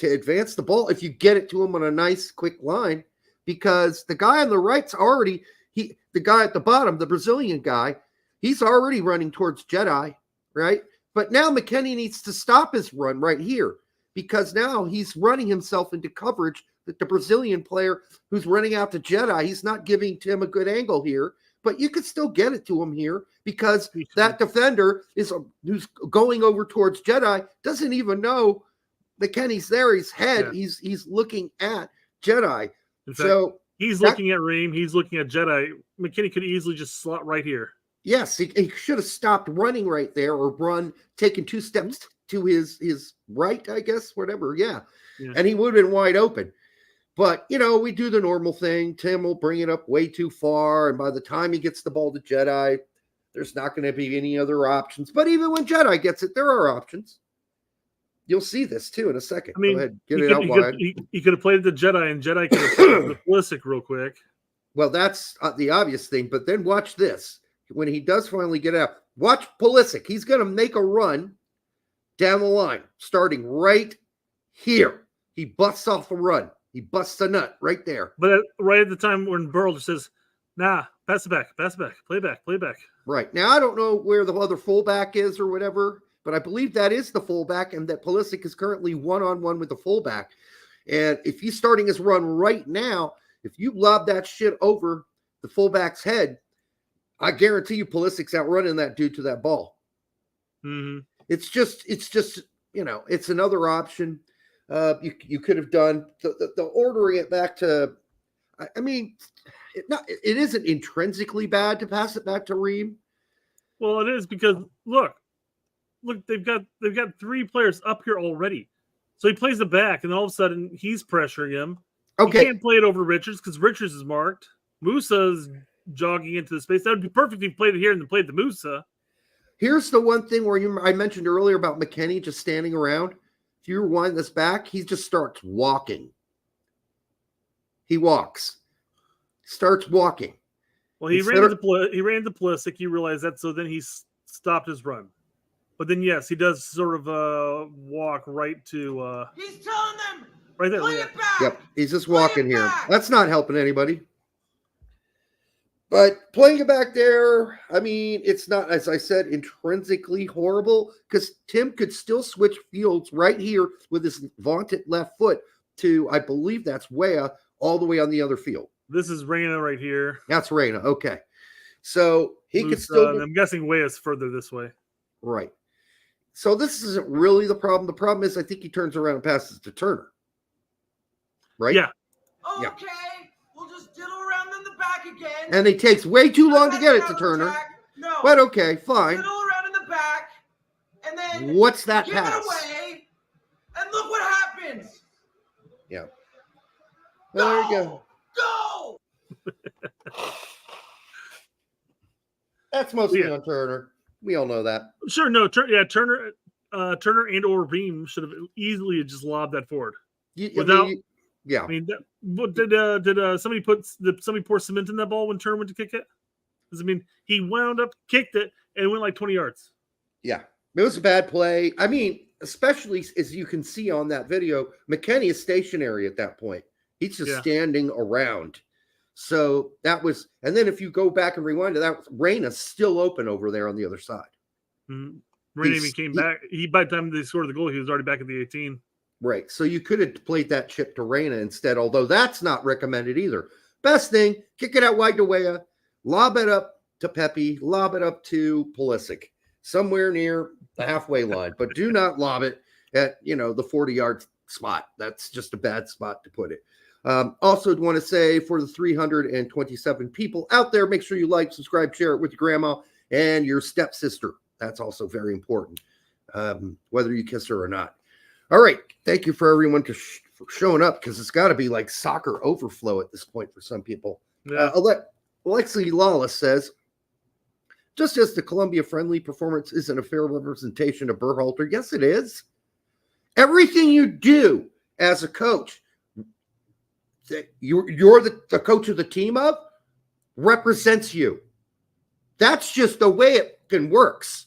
advance the ball if you get it to him on a nice quick line. Because the guy on the right's already the guy at the bottom, the Brazilian guy, he's already running towards Jedi, right? But now McKinney needs to stop his run right here. Because now he's running himself into coverage that the Brazilian player who's running out to Jedi, he's not giving Tim a good angle here, but you could still get it to him here because that defender who's going over towards Jedi doesn't even know McKinney's there. His head, he's looking at Jedi. In fact, so he's looking at Reem, he's looking at Jedi. McKinney could easily just slot right here. Yes, he should have stopped running right there or taken 2 steps to his right, I guess, whatever. Yeah. And he would have been wide open. But, we do the normal thing. Tim will bring it up way too far. And by the time he gets the ball to Jedi, there's not going to be any other options. But even when Jedi gets it, there are options. You'll see this too in a second. I mean, go ahead, get it out wide. He could have played the Jedi, and Jedi could have played the Pulisic real quick. Well, that's the obvious thing. But then watch this. When he does finally get out, watch Pulisic. He's going to make a run down the line, starting right here. He busts off a run. He busts a nut right there. But right at the time when Burl says, nah, pass it back, play back. Right. Now, I don't know where the other fullback is or whatever, but I believe that is the fullback and that Pulisic is currently one-on-one with the fullback. And if he's starting his run right now, if you lob that shit over the fullback's head, I guarantee you Pulisic's outrunning that dude to that ball. Mm-hmm. It's just, it's another option. You could have done the ordering it back to, I mean, it isn't intrinsically bad to pass it back to Reem. Well, it is because look, they've got 3 players up here already. So he plays it back, and all of a sudden he's pressuring him. Okay. He can't play it over Richards because Richards is marked. Musa's jogging into the space. That would be perfect if he played it here and then played the Musa. Here's the one thing where I mentioned earlier about McKinney just standing around. If you rewind this back, he just starts walking. He walks. Starts walking. Well, he ran to Pulisic. You realize that, so then he stopped his run. But then, yes, he does sort of walk right to... He's telling them! Right there. Play it back! Yep, he's just walking here. That's not helping anybody. But playing it back there, I mean, it's not, as I said, intrinsically horrible because Tim could still switch fields right here with his vaunted left foot to, I believe that's Weah, all the way on the other field. This is Reyna right here. That's Reyna. Okay. So he could still. I'm guessing Weah's further this way. Right. So this isn't really the problem. The problem is I think he turns around and passes to Turner. Right? Yeah. Okay. Yeah. We'll just diddle around in the back again. And it takes way too long to get it to Turner. No. But okay, fine. Diddle around in the back, and then what's that give pass? It away, and look what happens. Yeah. Well, there you go. Go! That's mostly on Turner. We all know that. Sure, no, Turner and or Reem should have easily just lobbed that forward. Yeah. I mean, did somebody pour cement in that ball when Turner went to kick it? Because I mean, he wound up, kicked it, and it went like 20 yards. Yeah, it was a bad play. I mean, especially as you can see on that video, McKinney is stationary at that point. He's just standing around. So that was, and then if you go back and rewind to that, Reyna's still open over there on the other side. Mm-hmm. Reyna even came back. By the time they scored the goal, he was already back at the 18. Right. So you could have played that chip to Reyna instead, although that's not recommended either. Best thing, kick it out wide to Weah, lob it up to Pepe, lob it up to Pulisic, somewhere near the halfway line, but do not lob it at, the 40-yard spot. That's just a bad spot to put it. Also want to say for the 327 people out there, make sure you like, subscribe, share it with your grandma and your stepsister. That's also very important, whether you kiss her or not. All right. Thank you for everyone for showing up, because it's got to be like soccer overflow at this point for some people. Yeah. Alexi Lawless says, just as the Colombia friendly performance isn't a fair representation of Berhalter, yes, it is. Everything you do as a coach, that you're the coach of the team of, represents you. That's just the way it works.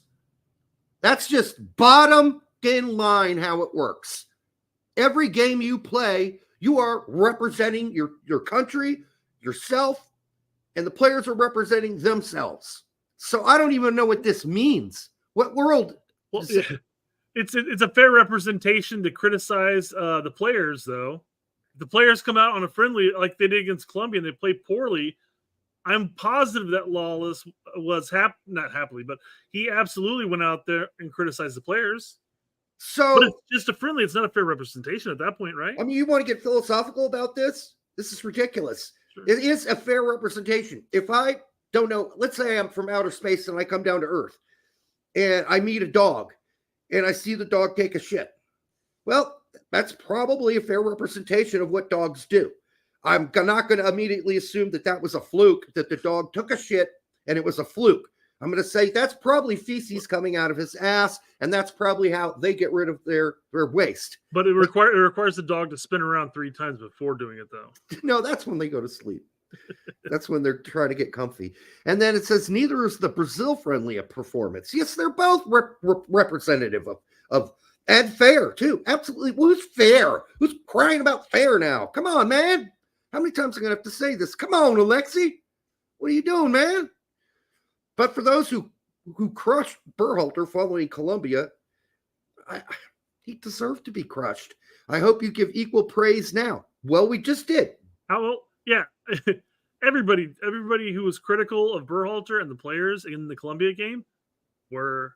That's just bottom in line how it works. Every game you play, you are representing your country, yourself, and the players are representing themselves. So I don't even know what this means. What world? Well, it's a fair representation to criticize the players, though. The players come out on a friendly like they did against Colombia and they play poorly. I'm positive that Lawless was not happily, but he absolutely went out there and criticized the players. So but it's just a friendly. It's not a fair representation at that point, right? I mean, you want to get philosophical about this? This is ridiculous. Sure. It is a fair representation. If I don't know, let's say I'm from outer space and I come down to Earth and I meet a dog and I see the dog take a shit. Well, that's probably a fair representation of what dogs do. I'm not going to immediately assume that was a fluke, that the dog took a shit and it was a fluke. I'm going to say that's probably feces coming out of his ass, and that's probably how they get rid of their waste. But it requires the dog to spin around 3 times before doing it, though. No, that's when they go to sleep. That's when they're trying to get comfy. And then it says neither is the Brazil-friendly a performance. Yes, they're both representative of and fair, too. Absolutely. Who's fair? Who's crying about fair now? Come on, man. How many times am I going to have to say this? Come on, Alexi. What are you doing, man? But for those who crushed Berhalter following Colombia, he deserved to be crushed. I hope you give equal praise now. Well, we just did. Yeah. everybody who was critical of Berhalter and the players in the Colombia game were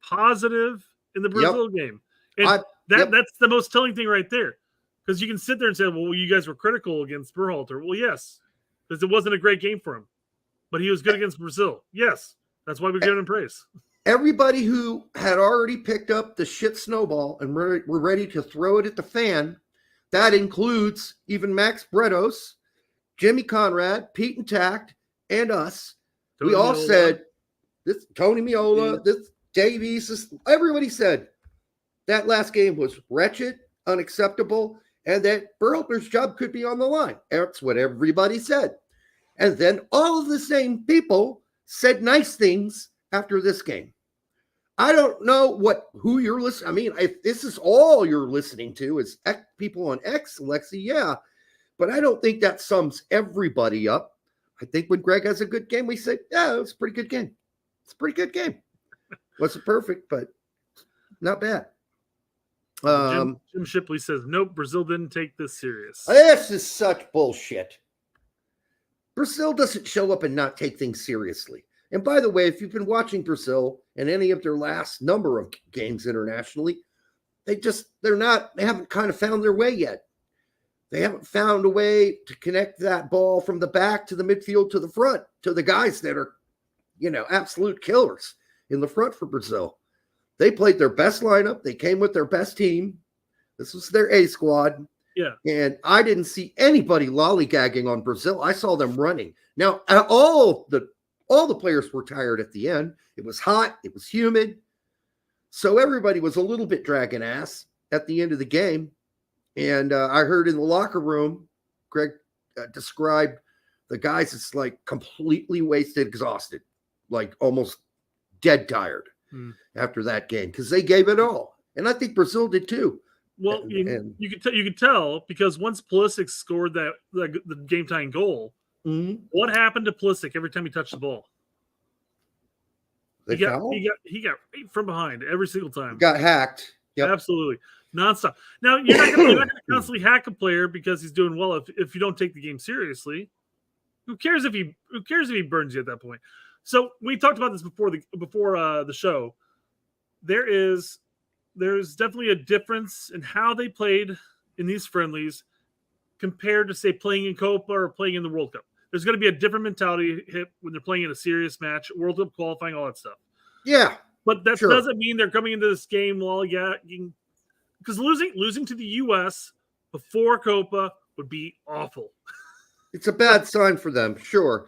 positive in the Brazil game. And that's the most telling thing right there. Because you can sit there and say, well, you guys were critical against Berhalter. Well, yes, because it wasn't a great game for him. But he was good against Brazil. Yes, that's why we're giving him praise. Everybody who had already picked up the shit snowball and were ready to throw it at the fan, that includes even Max Bretos, Jimmy Conrad, Pete and Tact, and us. We all said, this Tony Miola, this Davies, everybody said that last game was wretched, unacceptable, and that Berhalter's job could be on the line. That's what everybody said. And then all of the same people said nice things after this game. I don't know who you're listening. I mean, if this is all you're listening to is people on X, Alexi, yeah. But I don't think that sums everybody up. I think when Greg has a good game, we say, yeah, it was a pretty good game. It's a pretty good game. Wasn't perfect, but not bad. Jim Shipley says, nope, Brazil didn't take this serious. This is such bullshit. Brazil doesn't show up and not take things seriously. And by the way, if you've been watching Brazil and any of their last number of games internationally, they haven't kind of found their way yet. They haven't found a way to connect that ball from the back to the midfield to the front to the guys that are, absolute killers in the front for Brazil. They played their best lineup. They came with their best team. This was their A squad. Yeah. And I didn't see anybody lollygagging on Brazil. I saw them running. Now, all the players were tired at the end. It was hot. It was humid. So everybody was a little bit dragging ass at the end of the game. And I heard in the locker room, Greg described the guys as like completely wasted, exhausted, like almost dead tired after that game because they gave it all. And I think Brazil did too. Well, you could tell because once Pulisic scored the game tying goal, what happened to Pulisic every time he touched the ball? He got right from behind every single time. Got hacked. Yep. Absolutely. Nonstop. Now you're not going to constantly hack a player because he's doing well if you don't take the game seriously. Who cares if he burns you at that point? So we talked about this before the show. There's definitely a difference in how they played in these friendlies compared to, say, playing in Copa or playing in the World Cup. There's going to be a different mentality hit when they're playing in a serious match, World Cup qualifying, all that stuff. Yeah. But that doesn't mean they're coming into this game lollygagging, because losing to the U.S. before Copa would be awful. It's a bad sign for them, sure.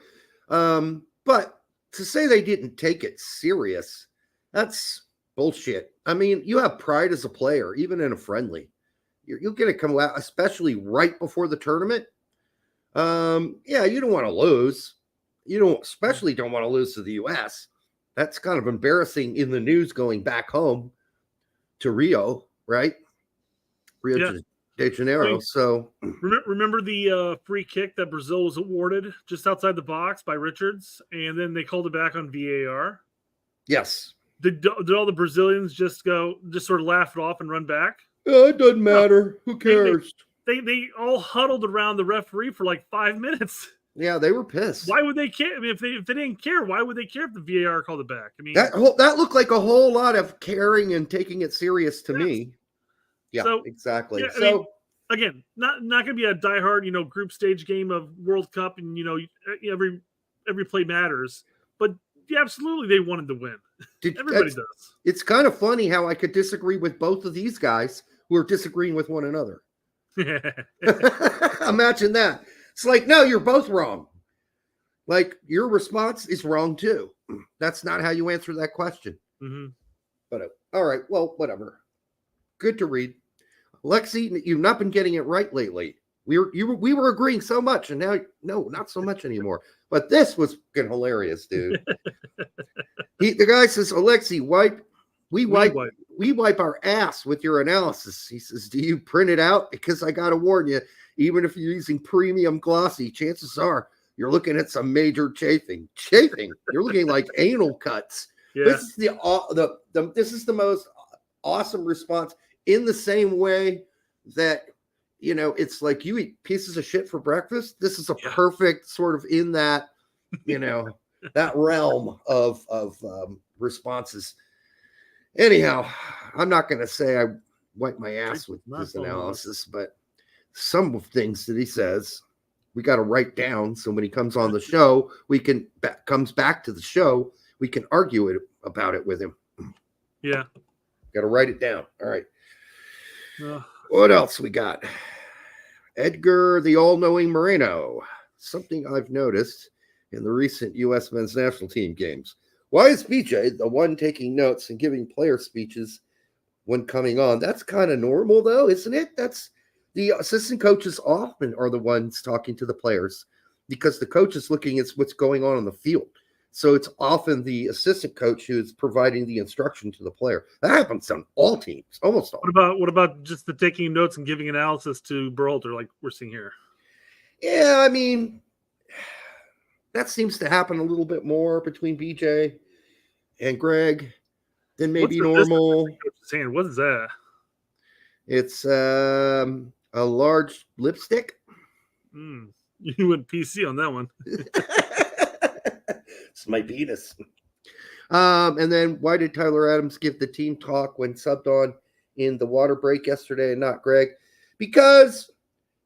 But to say they didn't take it serious, that's bullshit. I mean, you have pride as a player, even in a friendly. You're going to come out, especially right before the tournament. Yeah, you don't want to lose. Especially don't want to lose to the U.S. That's kind of embarrassing in the news going back home to Rio, right? Rio de Janeiro. So remember the free kick that Brazil was awarded just outside the box by Richards, and then they called it back on VAR. Yes. Did all the Brazilians just sort of laugh it off and run back? It doesn't matter. Who cares? They all huddled around the referee for like 5 minutes. Yeah, they were pissed. Why would they care? I mean, if they didn't care, why would they care if the VAR called it back? I mean, that looked like a whole lot of caring and taking it serious to me. Yeah, so, exactly. Yeah, I mean, again, not going to be a diehard, group stage game of World Cup, and every play matters. But yeah, absolutely, they wanted to win. Everybody does. It's kind of funny how I could disagree with both of these guys who are disagreeing with one another. Imagine that. It's like, no, you're both wrong. Like, your response is wrong too. That's not how you answer that question. Mm-hmm. But all right, well, whatever. Good to read. Lexi, you've not been getting it right lately. We were agreeing so much, and now not so much anymore. But this was fucking hilarious, dude. The guy says, Alexi, we wipe our ass with your analysis. He says, do you print it out? Because I gotta warn you, even if you're using premium glossy, chances are you're looking at some major chafing. You're looking like anal cuts. Yeah. This is this is the most awesome response. In the same way that, it's like you eat pieces of shit for breakfast. This is a perfect sort of in that, that realm of responses. Anyhow, I'm not going to say I wipe my ass with this analysis, but some of things that he says, we got to write down. So when he comes on the show, comes back to the show, we can argue about it with him. Yeah. Got to write it down. All right. What else we got? Edgar, the all-knowing Moreno. Something I've noticed in the recent U.S. men's national team games. Why is BJ the one taking notes and giving player speeches when coming on? That's kind of normal, though, isn't it? That's the assistant coaches often are the ones talking to the players because the coach is looking at what's going on the field. So it's often the assistant coach who is providing the instruction to the player. That happens on all teams, almost all. What about just the taking notes and giving analysis to Berhalter, like we're seeing here? Yeah, I mean, that seems to happen a little bit more between BJ and Greg than maybe normal. What is that? It's a large lipstick. You went PC on that one. It's my penis. And then why did Tyler Adams give the team talk when subbed on in the water break yesterday and not Greg? Because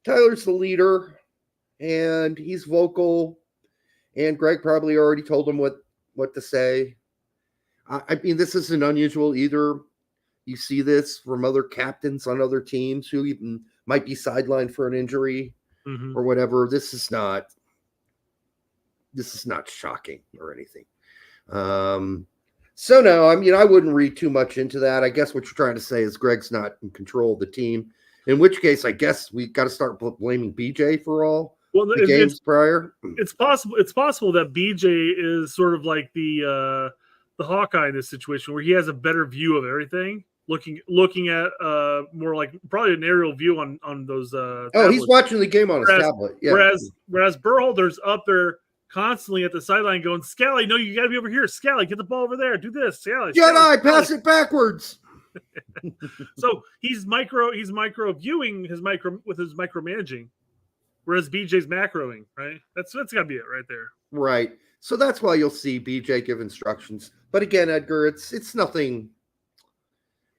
Tyler's the leader and he's vocal, and Greg probably already told him what to say. I mean, this isn't unusual either. You see this from other captains on other teams who even might be sidelined for an injury or whatever. This is not shocking or anything. So no, I mean, I wouldn't read too much into that. I guess what you're trying to say is Greg's not in control of the team, in which case I guess we got to start blaming BJ for all the games prior. It's possible that BJ is sort of like the Hawkeye in this situation where he has a better view of everything, looking at more like probably an aerial view on those tablets. He's watching the game on his tablet. Yeah. Whereas Berhalter's up there constantly at the sideline going, Scally, no, you got to be over here. Scally, get the ball over there. Do this. Scally, Jedi, pass it backwards. So he's micro viewing his micromanaging, whereas BJ's macroing, right? That's got to be it right there. Right. So that's why you'll see BJ give instructions. But again, Edgar, it's nothing.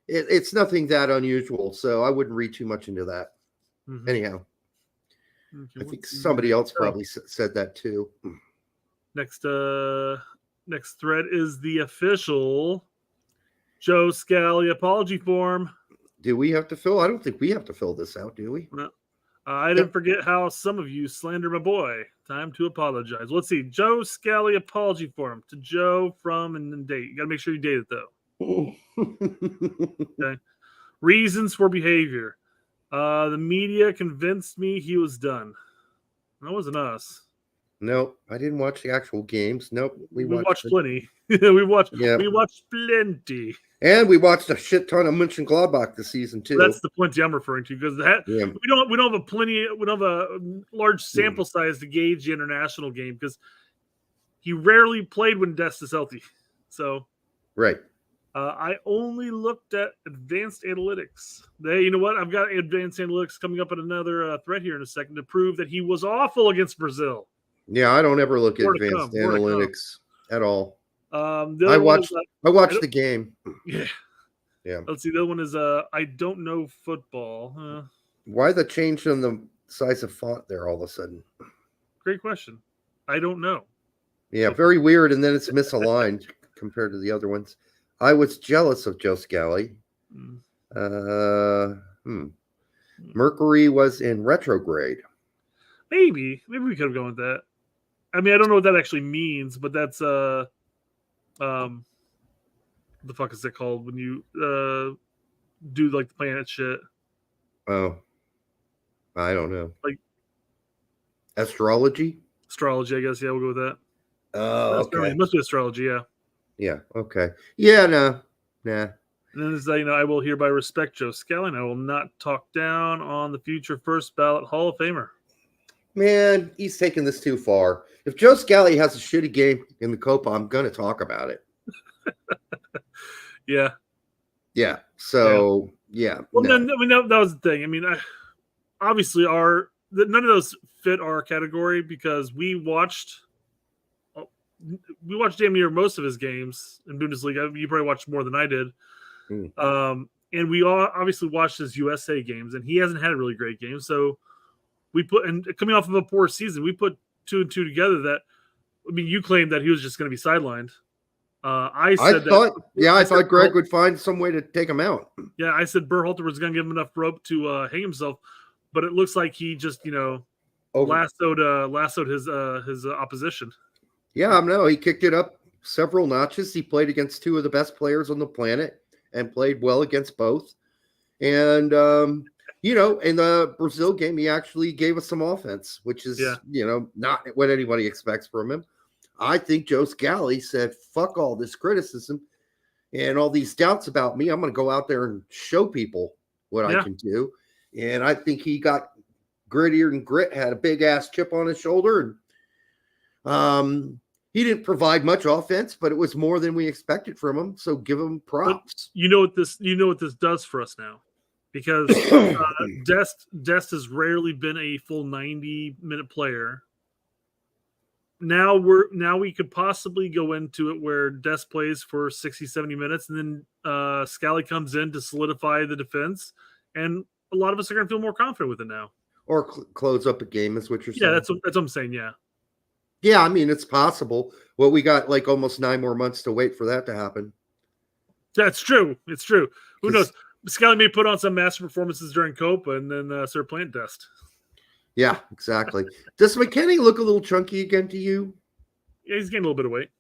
It's nothing that unusual. So I wouldn't read too much into that. Anyhow. Okay, I think somebody else probably said that too. Next thread is the official Joe Scally apology form. Do we have to fill? I don't think we have to fill this out, do we? No. I didn't forget how some of you slander my boy. Time to apologize. Let's see. Joe Scally apology form to Joe from and then date. You got to make sure you date it, though. Okay. Reasons for behavior. The media convinced me he was done. That wasn't us. Nope, I didn't watch the actual games. Nope, we watched plenty. we watched plenty. And we watched a shit ton of Mönchengladbach this season too. That's the plenty I'm referring to, because we don't have a large sample size to gauge the international game, because he rarely played when Dest is healthy. So right. I only looked at advanced analytics. You know what? I've got advanced analytics coming up at another thread here in a second to prove that he was awful against Brazil. Yeah, I don't ever look at advanced analytics at all. I watched the game. Yeah. Let's see. The other one is I don't know football. Why the change in the size of font there all of a sudden? Great question. I don't know. Yeah, very weird. And then it's misaligned compared to the other ones. I was jealous of Joe Scally. Mercury was in retrograde. Maybe we could have gone with that. I mean, I don't know what that actually means, but that's what the fuck is it called when you do like the planet shit? Oh, I don't know. Like astrology? Astrology, I guess. Yeah, we'll go with that. Oh, okay. It must be astrology, yeah. Yeah, okay. Yeah, nah. And then it's I will hereby respect Joe Scally, and I will not talk down on the future first ballot Hall of Famer. Man, he's taking this too far. If Joe Scally has a shitty game in the Copa, I'm going to talk about it. Yeah. Yeah. So, yeah. Well, no. That was the thing. I mean, obviously, none of those fit our category, because we watched damn near most of his games in Bundesliga. You probably watched more than I did. And we all obviously watched his USA games, and he hasn't had a really great game. So and coming off of a poor season, we put 2 and 2 together. That, I mean, you claimed that he was just going to be sidelined. I thought Greg would find some way to take him out. Yeah, I said Berhalter was going to give him enough rope to hang himself, but it looks like he just lassoed his opposition. Yeah, no, he kicked it up several notches. He played against 2 of the best players on the planet and played well against both. And in the Brazil game, he actually gave us some offense, which is not what anybody expects from him. I think Joe Scally said, fuck all this criticism and all these doubts about me. I'm going to go out there and show people what I can do. And I think he got grittier and grit, had a big ass chip on his shoulder. And he didn't provide much offense, but it was more than we expected from him. So give him props. But you know what this does for us now, because Dest has rarely been a full 90-minute player. Now we could possibly go into it where Dest plays for 60, 70 minutes, and then Scally comes in to solidify the defense, and a lot of us are going to feel more confident with it now. Or close up a game is what you're saying. Yeah, that's what I'm saying, yeah. Yeah, I mean, it's possible. Well, we got like almost 9 more months to wait for that to happen. That's true. It's true. Who knows? Scally may put on some master performances during Copa and then start playing Dest. Yeah, exactly. Does McKenny look a little chunky again to you? Yeah, he's gained a little bit of weight.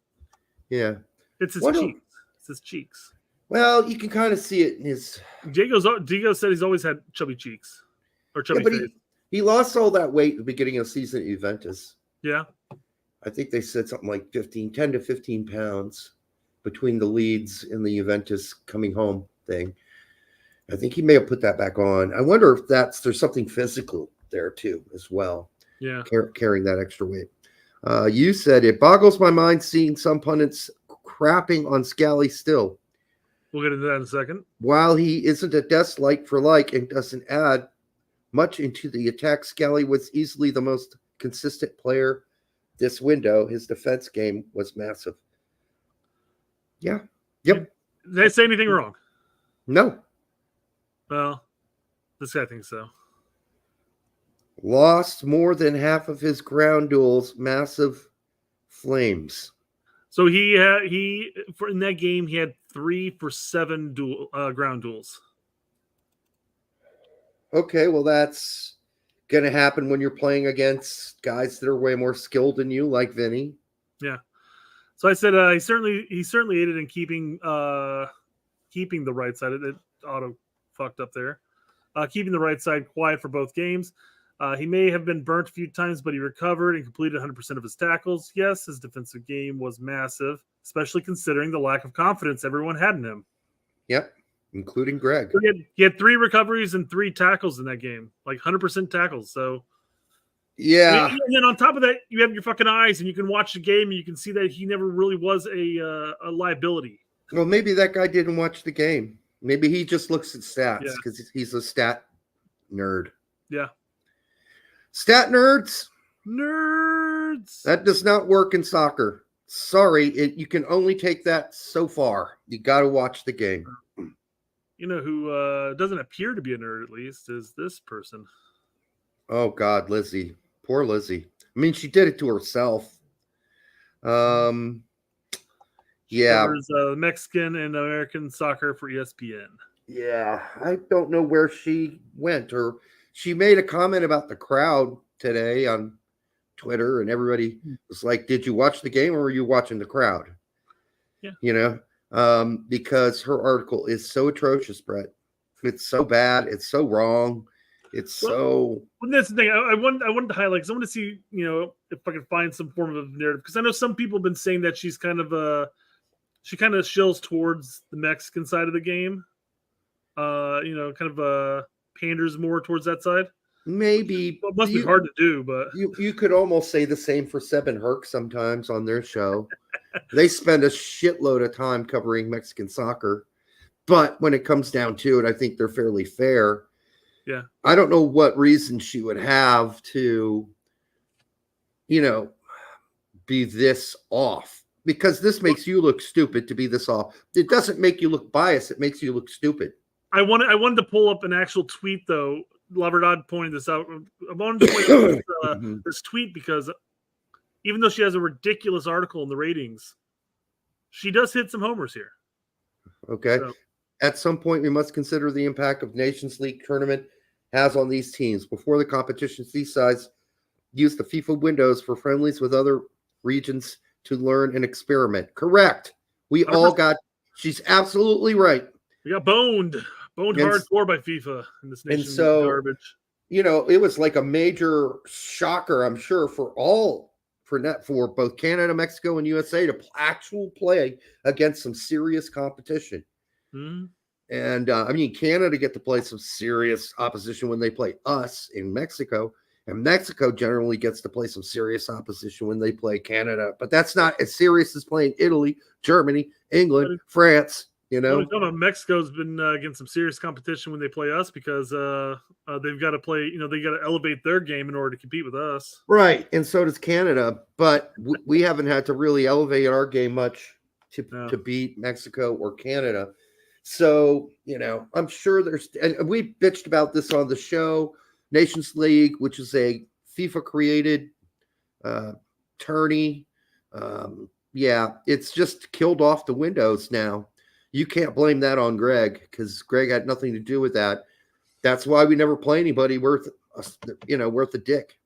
Yeah. It's his cheeks. It's his cheeks. Well, you can kind of see it in his... Diego said he's always had chubby cheeks. Or chubby face. He lost all that weight at the beginning of the season at Juventus. Yeah. I think they said something like 10 to 15 pounds between the Leeds and the Juventus coming home thing. I think he may have put that back on. I wonder if there's something physical there too as well. Yeah. Carrying that extra weight. You said it boggles my mind seeing some pundits crapping on Scally still. We'll get into that in a second. While he isn't a Dest like for like and doesn't add much into the attack, Scally was easily the most consistent player this window. His defense game was massive. Yeah. Yep. Did they say anything wrong? No. Well, this guy thinks so. Lost more than half of his ground duels. Massive flames. So in that game he had 3 for 7 ground duels. Okay, well, that's going to happen when you're playing against guys that are way more skilled than you, like Vinny. Yeah. So I said he certainly aided in keeping the right side. It auto fucked up there. Keeping the right side quiet for both games. He may have been burnt a few times, but he recovered and completed 100% of his tackles. Yes, his defensive game was massive, especially considering the lack of confidence everyone had in him. Yep, including Greg. So he had 3 recoveries and 3 tackles in that game, like 100% tackles. So, yeah. And then on top of that, you have your fucking eyes, and you can watch the game, and you can see that he never really was a liability. Well, maybe that guy didn't watch the game. Maybe he just looks at stats because he's a stat nerd. Yeah. Stat nerds. That does not work in soccer. Sorry, you can only take that so far. You got to watch the game. You know who doesn't appear to be a nerd, at least, is this person. Oh, God, Lizzie. Poor Lizzie. I mean, she did it to herself. Yeah. Covers Mexican and American soccer for ESPN. Yeah, I don't know where she went, or she made a comment about the crowd today on Twitter, and everybody was like, did you watch the game or were you watching the crowd? Yeah. You know, because her article is so atrocious, Brett. It's so bad. It's so wrong. It's Well, that's the thing. I wanted to highlight, because I want to see, you know, if I can find some form of narrative, because I know some people have been saying that she's kind of she kind of shills towards the Mexican side of the game. You know, kind of panders more towards that side. Maybe. Well, it must be hard to do, but you could almost say the same for Seb and Herc sometimes on their show. They spend a shitload of time covering Mexican soccer, but when it comes down to it, I think they're fairly fair. Yeah. I don't know what reason she would have to, you know, be this off, because this makes you look stupid to be this off. It doesn't make you look biased. It makes you look stupid. I wanted to pull up an actual tweet, though. Laverdad pointed this out. I wanted to point out this tweet, because even though she has a ridiculous article in the ratings, she does hit some homers here. Okay. So, at some point, we must consider the impact of Nations League tournament has on these teams. Before the competitions these sides use the FIFA windows for friendlies with other regions to learn and experiment. Correct. We all got, she's absolutely right. We got boned hardcore by FIFA in this nation. And so, garbage. You know, it was like a major shocker, I'm sure, for both Canada, Mexico, and USA to actual play against some serious competition. Mm-hmm. And I mean, Canada get to play some serious opposition when they play us in Mexico, and Mexico generally gets to play some serious opposition when they play Canada. But that's not as serious as playing Italy, Germany, England, France. You know, Mexico's been getting some serious competition when they play us, because they've got to play. You know, they got to elevate their game in order to compete with us. Right, and so does Canada. But we haven't had to really elevate our game much to beat Mexico or Canada. So, you know, I'm sure and we bitched about this on the show, Nations League, which is a FIFA created tourney. Yeah, it's just killed off the windows now. You can't blame that on Greg, because Greg had nothing to do with that. That's why we never play anybody worth a dick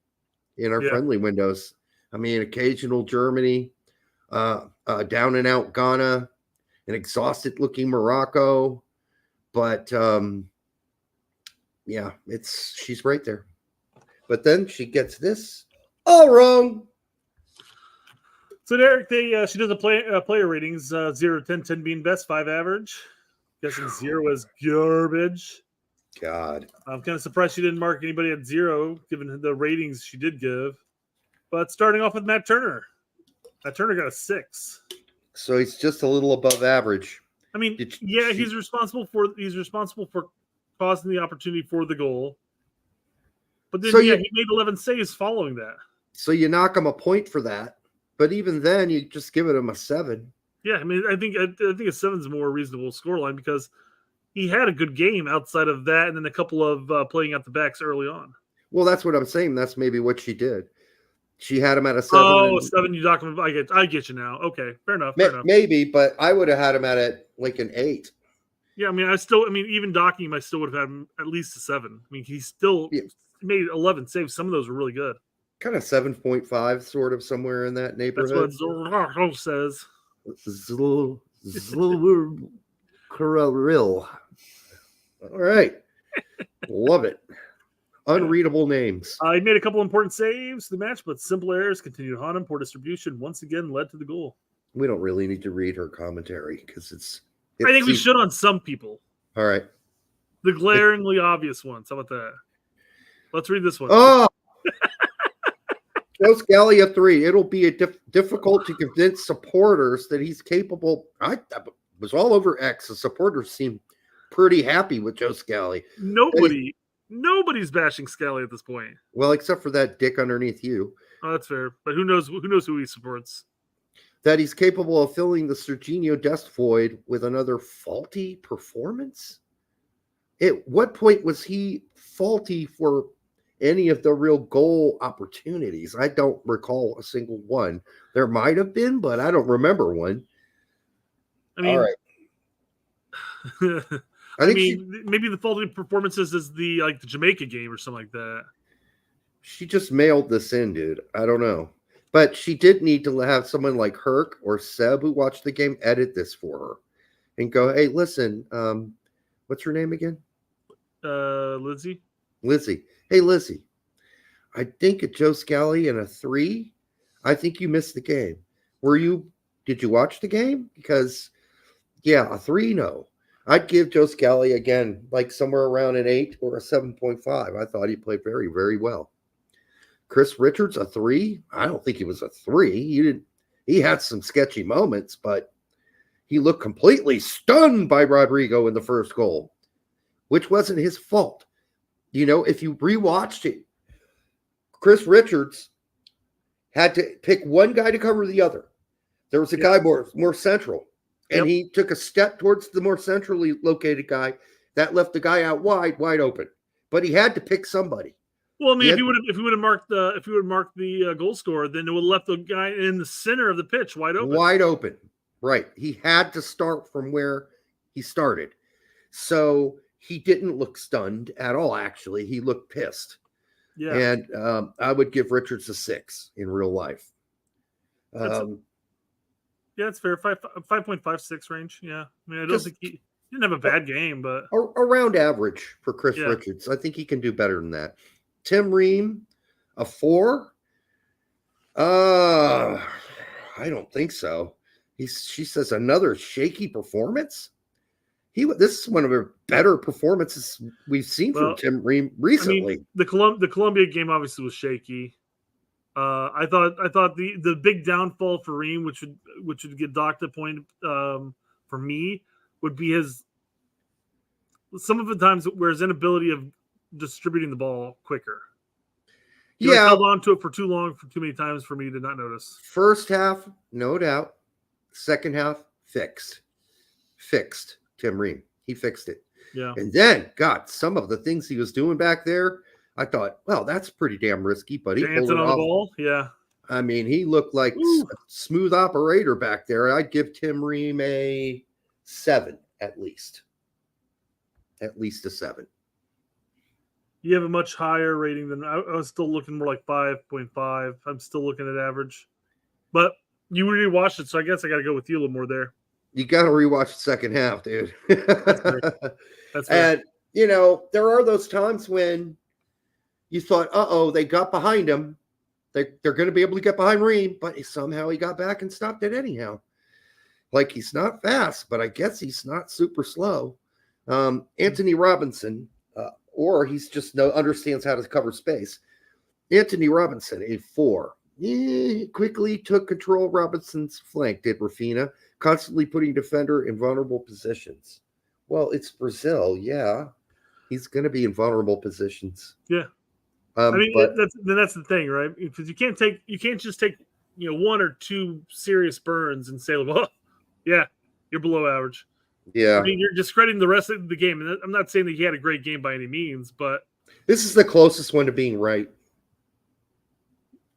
in our friendly windows. I mean, occasional Germany, down and out Ghana, an exhausted looking Morocco, but yeah, she's right there. But then she gets this all wrong. So Derek, she does a player ratings 0 to 10, 10 being best, 5 average. Guessing 0 is garbage. God, I'm kind of surprised she didn't mark anybody at 0, given the ratings she did give. But starting off with Matt Turner. Matt Turner got a 6. So he's just a little above average. I mean, he's responsible for causing the opportunity for the goal. But then he made 11 saves following that. So you knock him a point for that. But even then, you just give him a 7. Yeah, I mean, I think a 7 is a more reasonable scoreline, because he had a good game outside of that, and then a couple of playing out the backs early on. Well, that's what I'm saying. That's maybe what she did. She had him at a 7. Oh, 7. You knock him. I get you now. Okay, fair enough. Maybe, but I would have had him at like an 8. Yeah, I mean, even docking him, I still would have had him at least a 7. I mean, he still made 11 saves. Some of those were really good. Kind of 7.5, sort of somewhere in that neighborhood. That's what Zorro says. Zlurrill. All right. Love it. Unreadable names. He made a couple important saves in the match, but simple errors continued to haunt him. Poor distribution once again led to the goal. We don't really need to read her commentary because I think we should on some people. All right. The glaringly obvious ones. How about that? Let's read this one. Oh! Joe Scally a 3. It'll be difficult to convince supporters that he's capable. I was all over X. The supporters seem pretty happy with Joe Scally. Nobody's bashing Scally at this point. Well, except for that dick underneath you. Oh, that's fair. But who knows who he supports? That he's capable of filling the Serginho Dest void with another faulty performance? At what point was he faulty for any of the real goal opportunities? I don't recall a single one. There might have been, but I don't remember one. I mean, all right. I mean, maybe the faulty performances is the Jamaica game or something like that. She just mailed this in, dude. I don't know. But she did need to have someone like Herc or Seb who watched the game edit this for her and go, hey, listen, what's her name again? Lizzie. Hey, Lizzie, I think a Joe Scally and a 3. I think you missed the game. Did you watch the game? Because, yeah, a 3, no. I'd give Joe Scally, again, like somewhere around an 8 or a 7.5. I thought he played very, very well. Chris Richards, a 3? I don't think he was a 3. He had some sketchy moments, but he looked completely stunned by Rodrigo in the first goal, which wasn't his fault. You know, if you rewatched it, Chris Richards had to pick one guy to cover the other. There was a guy more central, and he took a step towards the more centrally located guy. That left the guy out wide open. But he had to pick somebody. Well, I mean, if you would have marked the goal scorer, then it would have left the guy in the center of the pitch wide open. Wide open, right? He had to start from where he started, so he didn't look stunned at all. Actually, he looked pissed. Yeah, and I would give Richards a 6 in real life. That's fair. 5.56 range. Yeah, I mean, I don't think he didn't have a bad game, but around average for Chris Richards. I think he can do better than that. Tim Ream, a 4. I don't think so. She says another shaky performance. This is one of the better performances we've seen from Tim Ream recently. I mean, the Colombia game obviously was shaky. I thought the big downfall for Ream, which would get docked a point for me, would be some of the times where his inability of distributing the ball quicker. He held on to it for too long, for too many times for me to not notice. First half, no doubt. Second half, fixed. Tim Ream. He fixed it. Yeah. And then, God, some of the things he was doing back there, I thought, well, that's pretty damn risky, but he pulled it off. The ball. Yeah. I mean, he looked like a smooth operator back there. I'd give Tim Ream a 7 at least. At least a 7. You have a much higher rating than I was still looking more like 5.5. I'm still looking at average. But you really watched it, so I guess I got to go with you a little more there. You got to rewatch the second half, dude. That's fair. And, you know, there are those times when you thought, they got behind him. They're going to be able to get behind Ream, but somehow he got back and stopped it anyhow. Like, he's not fast, but I guess he's not super slow. Anthony Robinson, or he's just understands how to cover space. Anthony Robinson, a 4. Quickly took control of Robinson's flank, did Rafina, constantly putting defender in vulnerable positions. Well, it's Brazil, yeah. He's going to be in vulnerable positions. Yeah. I mean, that's the thing, right? Because you can't just take 1 or 2 serious burns and say, well, yeah, you're below average. Yeah. I mean, you're discrediting the rest of the game. And I'm not saying that he had a great game by any means, but this is the closest one to being right.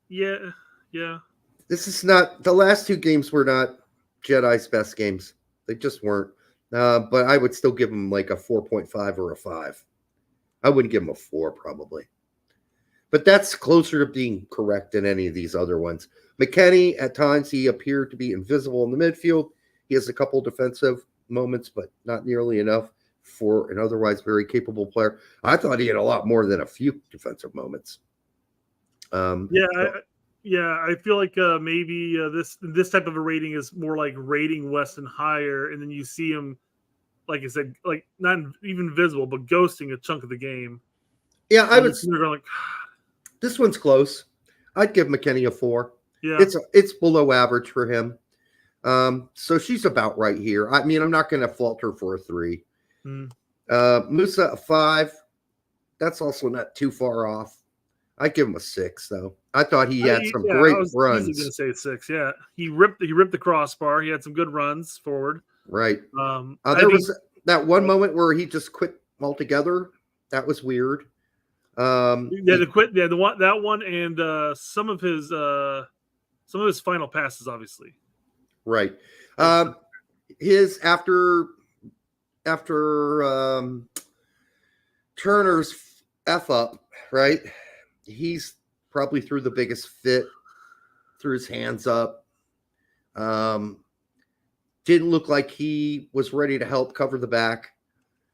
Yeah. This is not, the last 2 games were not Jedi's best games. They just weren't. But I would still give him like a 4.5 or a 5. I wouldn't give him a 4 probably. But that's closer to being correct than any of these other ones. McKennie, at times, he appeared to be invisible in the midfield. He has a couple defensive moments, but not nearly enough for an otherwise very capable player. I thought he had a lot more than a few defensive moments. I feel like maybe this type of a rating is more like rating Weston higher, and then you see him, like I said, like not even visible, but ghosting a chunk of the game. Yeah, I would. Like, this one's close. I'd give McKennie a 4. Yeah, it's below average for him. So she's about right here. I mean, I'm not going to fault her for a 3. Musa, a 5. That's also not too far off. I'd give him a 6, though. I thought he had some great runs. I was going to say 6. Yeah, he ripped the crossbar. He had some good runs forward. Right. There was that one moment where he just quit altogether. That was weird. That one, and some of his final passes, obviously. Right. His after Turner's F up, right? He's probably threw the biggest fit, threw his hands up. Didn't look like he was ready to help cover the back.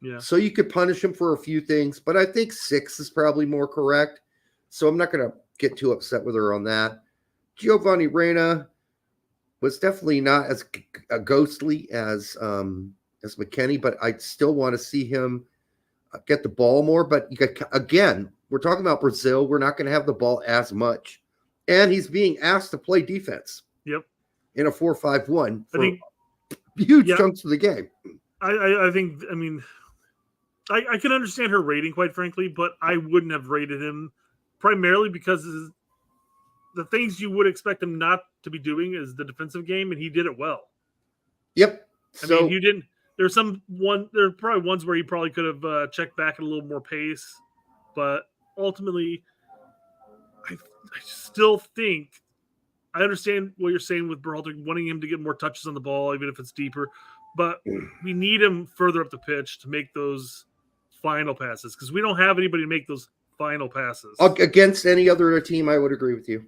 Yeah. So you could punish him for a few things, but I think 6 is probably more correct. So I'm not going to get too upset with her on that. Giovanni Reyna was definitely not as ghostly as McKennie, but I still want to see him get the ball more. But again, we're talking about Brazil. We're not going to have the ball as much. And he's being asked to play defense. Yep. In a 4-5-1 for huge chunks of the game. I think, I mean, I can understand her rating, quite frankly, but I wouldn't have rated him primarily because the things you would expect him not to be doing is the defensive game, and he did it well. Yep. I mean, you didn't. There are probably ones where he probably could have checked back at a little more pace, but ultimately, I still think I understand what you're saying with Berhalter wanting him to get more touches on the ball, even if it's deeper. But we need him further up the pitch to make those final passes because we don't have anybody to make those final passes. Against any other team, I would agree with you.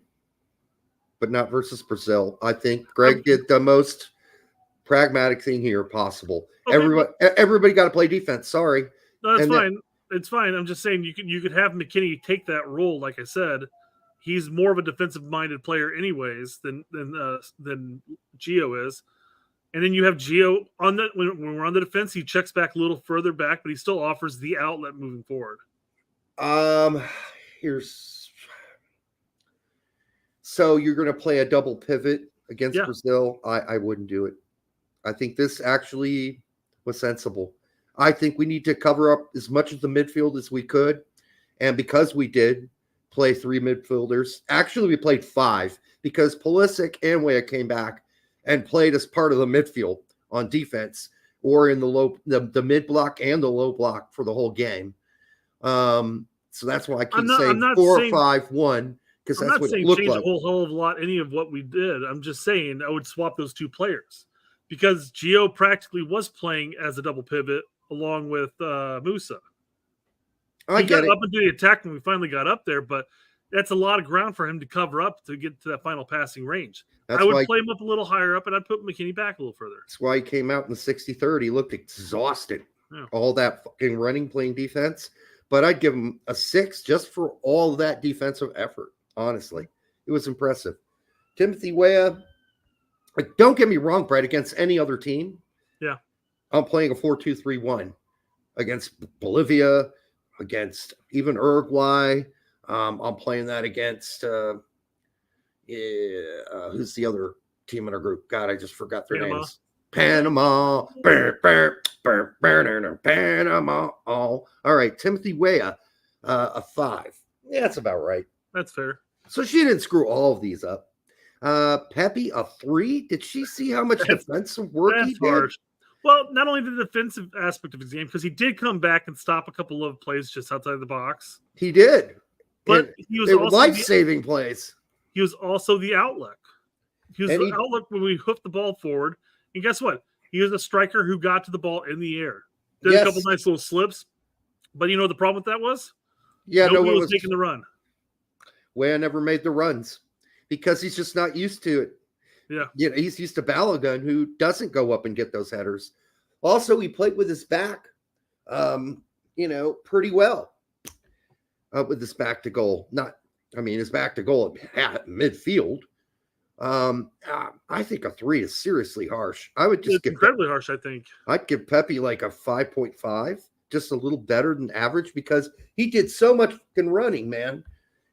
But not versus Brazil. I think Greg did the most pragmatic thing here possible. Okay. Everybody got to play defense. Sorry. No, that's fine. It's fine. I'm just saying you could have McKennie take that role. Like I said, he's more of a defensive-minded player anyways than Gio is. And then you have Gio on the when we're on the defense, he checks back a little further back, but he still offers the outlet moving forward. So you're going to play a double pivot against Brazil? I wouldn't do it. I think this actually was sensible. I think we need to cover up as much of the midfield as we could, and because we did play 3 midfielders, actually we played 5 because Pulisic and Weah came back and played as part of the midfield on defense or in the mid block and the low block for the whole game. So that's why I keep saying 4-5-1 because that's what it looked like. I'm not saying change a whole hell of a lot any of what we did. I'm just saying I would swap those 2 players because Gio practically was playing as a double pivot along with Musa. I get it. Up into the attack when we finally got up there, but that's a lot of ground for him to cover up to get to that final passing range. I would play him up a little higher up, and I'd put McKennie back a little further. That's why he came out in the 63rd. He looked exhausted. Yeah. All that fucking running, playing defense. But I'd give him a 6 just for all that defensive effort, honestly. It was impressive. Timothy Weah, don't get me wrong, Brett, against any other team. Yeah. I'm playing a 4-2-3-1 against Bolivia, against even Uruguay. I'm playing that against who's the other team in our group? God, I just forgot their names. Panama. Panama. All right, Timothy Weah, a 5. Yeah, that's about right. That's fair. So she didn't screw all of these up. Pepe, a 3. Did she see how much defensive work he did? Harsh. Well, not only the defensive aspect of his game, because he did come back and stop a couple of plays just outside the box. He did. But he was they were life-saving plays. He was also the outlet. He was the outlet when we hoofed the ball forward. And guess what? He was a striker who got to the ball in the air. Did a couple nice little slips. But you know what the problem with that was? Yeah, nobody was taking the run. Weah never made the runs because he's just not used to it. Yeah. You know, he's used to Balogun, who doesn't go up and get those headers. Also, he played with his back, pretty well with his back to goal. His back to goal at midfield. I think a 3 is seriously harsh. I would just incredibly harsh, I think. I'd give Pepe like a 5.5, just a little better than average, because he did so much fucking running, man.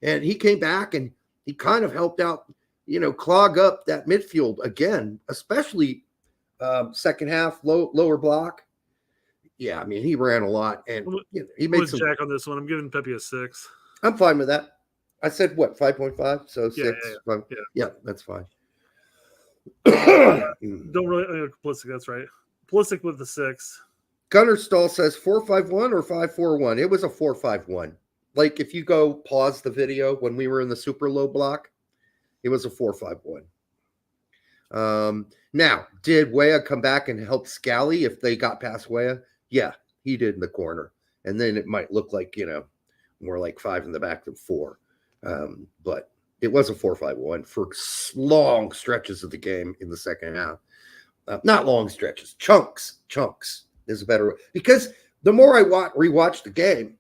And he came back and he kind of helped out, clog up that midfield again, especially second half, lower block. Yeah, I mean, he ran a lot, and he made some. Jack on this one. I'm giving Pepe a 6. I'm fine with that. I said what, 5.5? So 6. Yeah, that's fine. Don't really Pulisic. That's right. Pulisic with the 6. Gunnar Stahl says 4-5-1 or 5-4-1. It was a 4-5-1. Like if you go pause the video when we were in the super low block, it was a 4-5-1. Now, did Weah come back and help Scally if they got past Weah? Yeah, he did in the corner. And then it might look like, more like 5 in the back than 4. But it was a 4-5-1 for long stretches of the game in the second half. Not long stretches, chunks is a better way. Because the more I rewatch the game,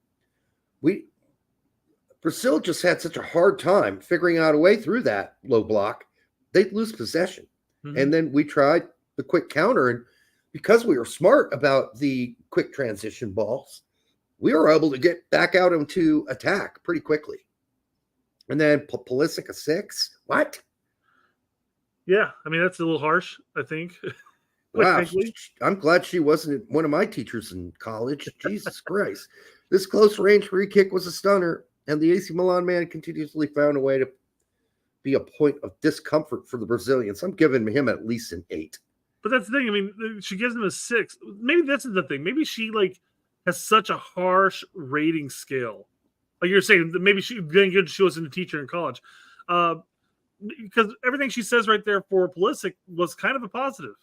Brazil just had such a hard time figuring out a way through that low block. They'd lose possession. Mm-hmm. And then we tried the quick counter. And because we were smart about the quick transition balls, we were able to get back out into attack pretty quickly. And then Pulisic a 6. What? Yeah, I mean, that's a little harsh, I think. Wow, I'm glad she wasn't one of my teachers in college. Jesus Christ. This close-range free kick was a stunner, and the AC Milan man continuously found a way to be a point of discomfort for the Brazilians. I'm giving him at least an 8. But that's the thing. I mean, she gives him a 6. Maybe that's the thing. Maybe she, has such a harsh rating scale. Like you're saying, maybe she wasn't a teacher in college. Because everything she says right there for Pulisic was kind of a positive.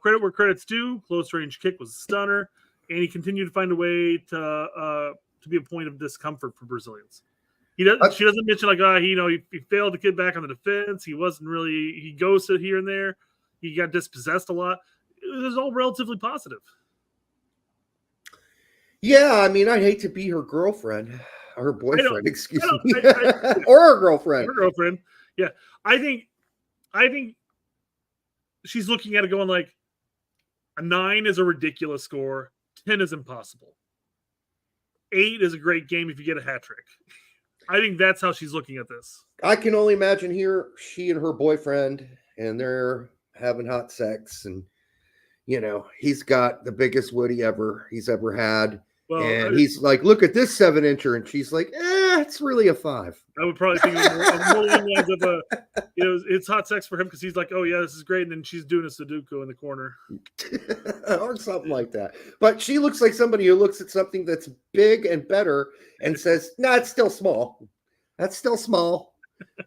Credit where credit's due. Close range kick was a stunner, and he continued to find a way to be a point of discomfort for Brazilians. She doesn't mention he failed to get back on the defense. He wasn't really. He ghosted here and there. He got dispossessed a lot. It was all relatively positive. Yeah, I mean, I'd hate to be her girlfriend, her boyfriend. Excuse me, or her girlfriend. Her girlfriend. Yeah, I think she's looking at it going like a 9 is a ridiculous score, 10 is impossible, 8 is a great game if you get a hat trick. I think that's how she's looking at this. I can only imagine here she and her boyfriend, and they're having hot sex, and he's got the biggest woody he's ever had. Well, and he's like, look at this 7-incher. And she's like, it's really a 5. I would probably think more along the lines of it's hot sex for him because he's like, oh, yeah, this is great. And then she's doing a Sudoku in the corner. Or something like that. But she looks like somebody who looks at something that's big and better and says, no, it's still small. That's still small.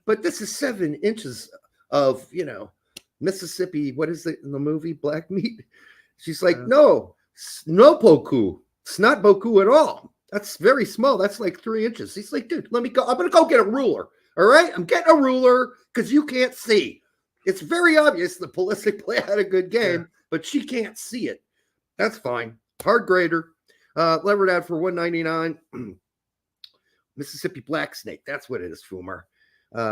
But this is 7 inches of, Mississippi. What is it in the movie? Black meat. She's like, no boku. It's not boku at all. That's very small. That's like 3 inches. He's like, dude, let me go. I'm going to go get a ruler. All right. I'm getting a ruler because you can't see. It's very obvious the Pulisic had a good game, but she can't see it. That's fine. Hard grader. Levered out for $1.99. Mississippi Black Snake. That's what it is, Fumer.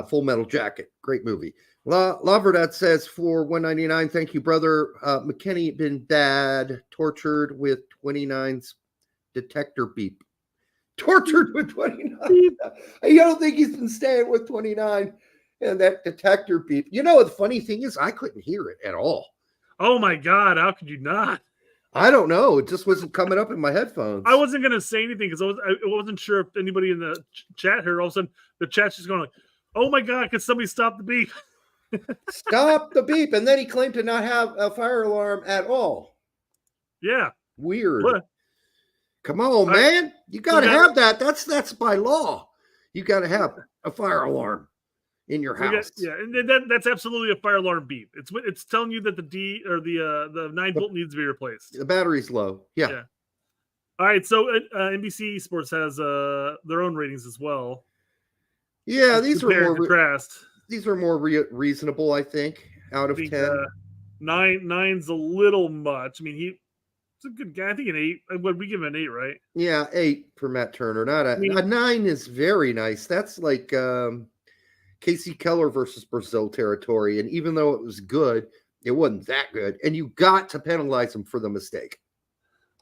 Full Metal Jacket. Great movie. La Verdad says for $1.99. Thank you, brother. McKinney been bad. Tortured with 29's detector beep. Tortured with 29. I don't think he's been staying with 29 and that detector beep. The funny thing is I couldn't hear it at all. Oh my God. How could you not? I don't know. It just wasn't coming up in my headphones. I wasn't going to say anything because I wasn't sure if anybody in the chat heard. All of a sudden the chat's just going like, oh my God, could somebody stop the beep? Stop the beep. And then he claimed to not have a fire alarm at all. Yeah. Weird. What? Come on, man. You got to have that. That's by law. You got to have a fire alarm. in your house. And that's absolutely a fire alarm beep. It's telling you that the the 9-volt needs to be replaced. The battery's low. Yeah. All right, so NBC Sports has their own ratings as well. Yeah, these are more reasonable, I think. Out of 10, 9's a little much. I mean, he's a good guy. I think an 8. Would we give him an 8, right? Yeah, 8 for Matt Turner. A 9 is very nice. That's like Casey Keller versus Brazil territory. And even though it was good, it wasn't that good. And you got to penalize him for the mistake.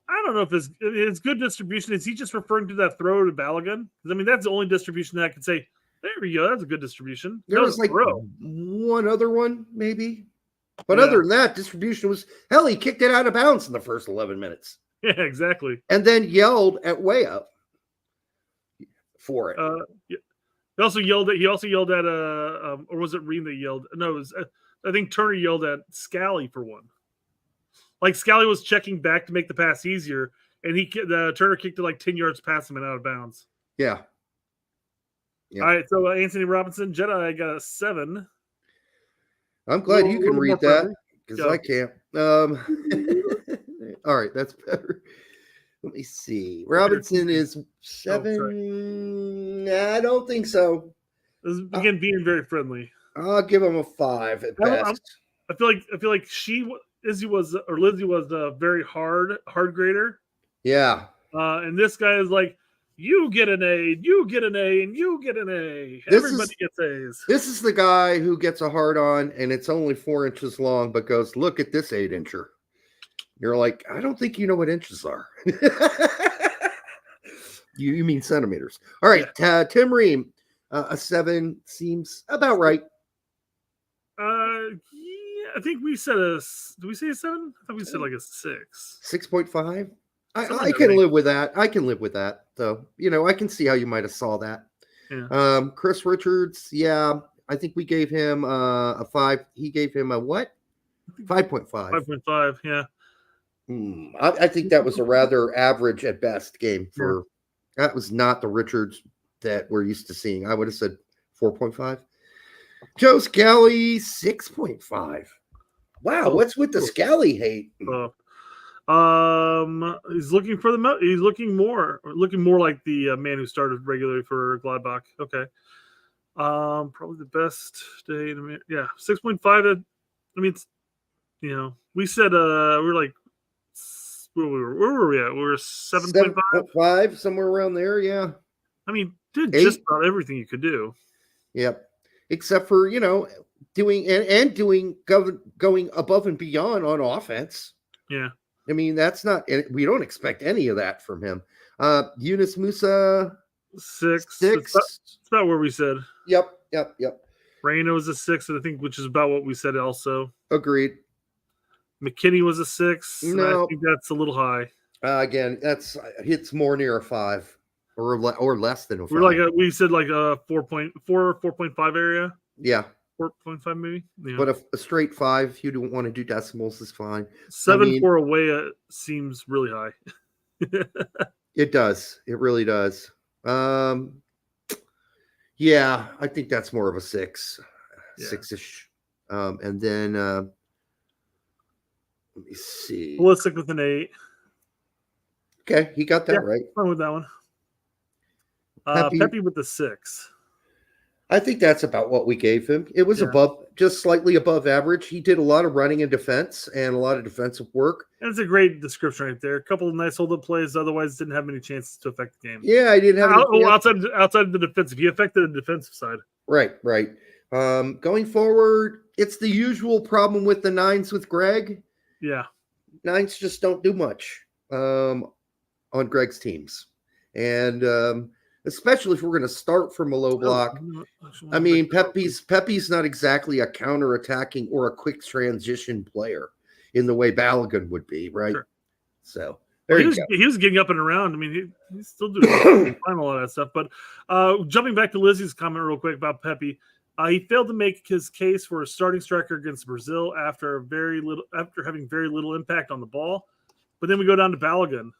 I don't know if it's good distribution. Is he just referring to that throw to Balogun? Because I mean, that's the only distribution that I could say. There we go. That's a good distribution. There was like one other one, maybe. But other than that, distribution was hell. He kicked it out of bounds in the first 11 minutes. Yeah, exactly. And then yelled at way up for it. He also yelled at or was it Ream that yelled? No, it was I think Turner yelled at Scally for one. Like Scally was checking back to make the pass easier, and Turner kicked it like 10 yards past him and out of bounds. Yeah. All right, so Anthony Robinson, Jedi got a 7. I'm glad you can read that because I can't. All right, that's better. Let me see. Robinson is 7. I don't think so. Again, being very friendly. I'll give him a 5 at best. I feel like Lizzie was a very hard grader. Yeah. And this guy is like, you get an A, you get an A, and you get an A. Everybody gets A's. This is the guy who gets a hard on, and it's only 4 inches long, but goes, look at this 8-incher. You're like, I don't think you know what inches are. You mean centimeters. All right, Tim Ream, a 7 seems about right. I think we said did we say a 7? I thought we said like a 6. 6.5? I can live with that. I can live with that. So, I can see how you might have saw that. Yeah. Chris Richards, I think we gave him a 5. He gave him a what? 5.5. 5.5, yeah. I think that was a rather average at best game that was not the Richards that we're used to seeing. I would have said 4.5. Joe Scally, 6.5. Wow, what's with the Scally hate? He's looking for he's looking more like the man who started regularly for Gladbach. Okay. Probably the best day in a minute. Yeah, 6.5. I mean, we said we were like, where were we at? We were 7.5, 7.5, somewhere around there. Yeah. I mean, did just about everything you could do. Yep. Except for doing going above and beyond on offense. Yeah. I mean, that's not. We don't expect any of that from him. Yunus Musa, 6. It's about where we said. Yep. Reina was a 6, I think, which is about what we said also. Agreed. McKinney was a 6. No, I think that's a little high. Again, it's more near a 5 or less than a 5. We said like a 4.5 area. Yeah. 4.5 maybe. Yeah. But a straight 5, if you don't want to do decimals, is fine. 7 for away seems really high. It does. It really does. Yeah, I think that's more of a 6. 6-ish. And then let me see. Let's stick with an 8. Okay, he got that right. Fine with that one. Pepe with the 6. I think that's about what we gave him. It was just slightly above average. He did a lot of running and defense and a lot of defensive work. And it's a great description right there. A couple of nice hold-up plays. Otherwise, didn't have many chances to affect the game. Yeah, I didn't have outside the defensive. He affected the defensive side. Right. Going forward, it's the usual problem with the 9s with Greg. Yeah. 9s just don't do much on Greg's teams. And especially if we're going to start from a low block. I mean, Pepe's not exactly a counter-attacking or a quick transition player in the way Balogun would be, right? Sure. So he was getting up and around. I mean, he's still doing a lot of that stuff. But jumping back to Lizzie's comment real quick about Pepe, he failed to make his case for a starting striker against Brazil after having very little impact on the ball. But then we go down to Balogun.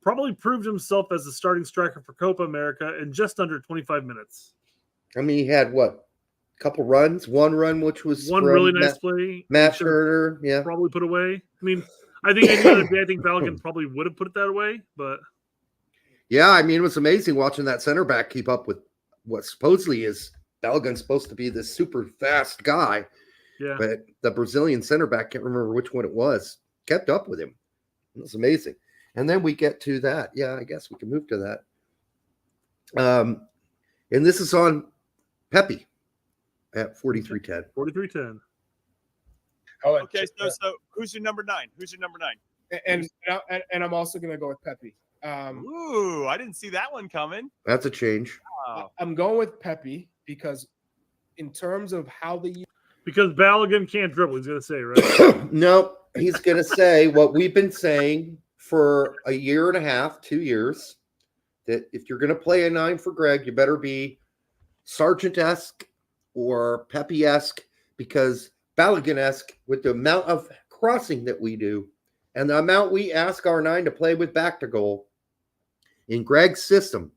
Probably proved himself as a starting striker for Copa America in just under 25 minutes. I mean, he had what? A couple runs. One run, which was one really nice play. Matt Schroeder, yeah. Probably put away. I mean, I think any other day, I think Balogun probably would have put it that away, but. Yeah, I mean, it was amazing watching that center back keep up with what supposedly is Balogun's supposed to be this super fast guy. Yeah. But the Brazilian center back, can't remember which one it was, kept up with him. It was amazing. And then we get to that. Yeah, I guess we can move to that. And this is on Pepe at 43-10. 43-10. Okay, so who's your number 9? Who's your number 9? And I'm also going to go with Pepe. Ooh, I didn't see that one coming. That's a change. I'm going with Pepe because in terms of how they use. Because Balogun can't dribble, he's going to say, right? No, he's going to say what we've been saying for a year and a half, 2 years, that if you're going to play a 9 for Greg, you better be Sargent-esque or Pepe-esque, because Balogun-esque, with the amount of crossing that we do and the amount we ask our 9 to play with back to goal in Greg's system,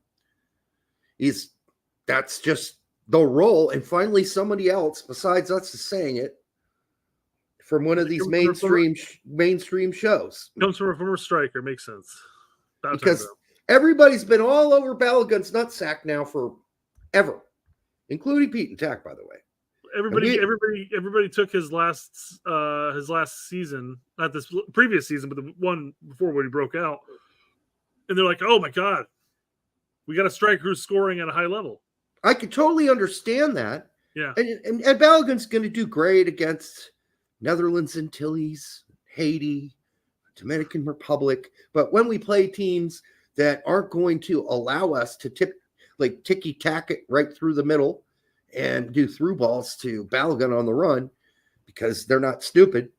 that's just the role. And finally, somebody else besides us is saying it from one of these mainstream shows. Comes from a former striker, makes sense. Because everybody's been all over Balogun's nutsack now forever, including Pete and Tack, by the way. Everybody took his last season, not this previous season, but the one before when he broke out, and they're like, "Oh my god, we got a striker who's scoring at a high level." I could totally understand that. Yeah, and Balogun's going to do great against Netherlands, Antilles, Haiti, Dominican Republic, but when we play teams that aren't going to allow us to ticky-tack it right through the middle and do through balls to Balogun on the run, because they're not stupid.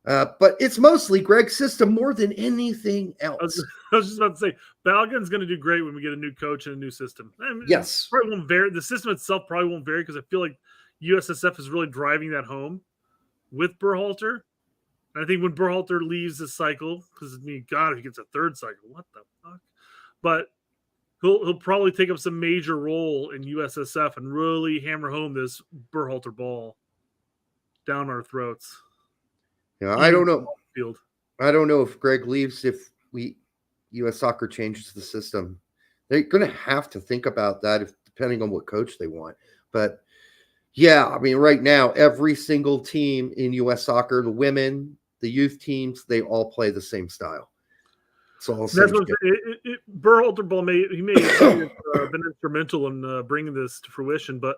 But it's mostly Greg's system more than anything else. I was just about to say, Balogun's going to do great when we get a new coach and a new system. I mean, yes. Probably won't vary. The system itself probably won't vary, because I feel like USSF is really driving that home with Berhalter. And I think when Berhalter leaves this cycle, because I mean, God, if he gets a third cycle, what the fuck? But he'll probably take up some major role in USSF and really hammer home this Berhalter ball down our throats. Yeah, I don't know. I don't know if Greg leaves, if U.S. Soccer changes the system. They're going to have to think about that, depending on what coach they want. But yeah, I mean, right now, every single team in U.S. Soccer, the women, the youth teams, they all play the same style. So Berhalter ball may have been instrumental in bringing this to fruition, but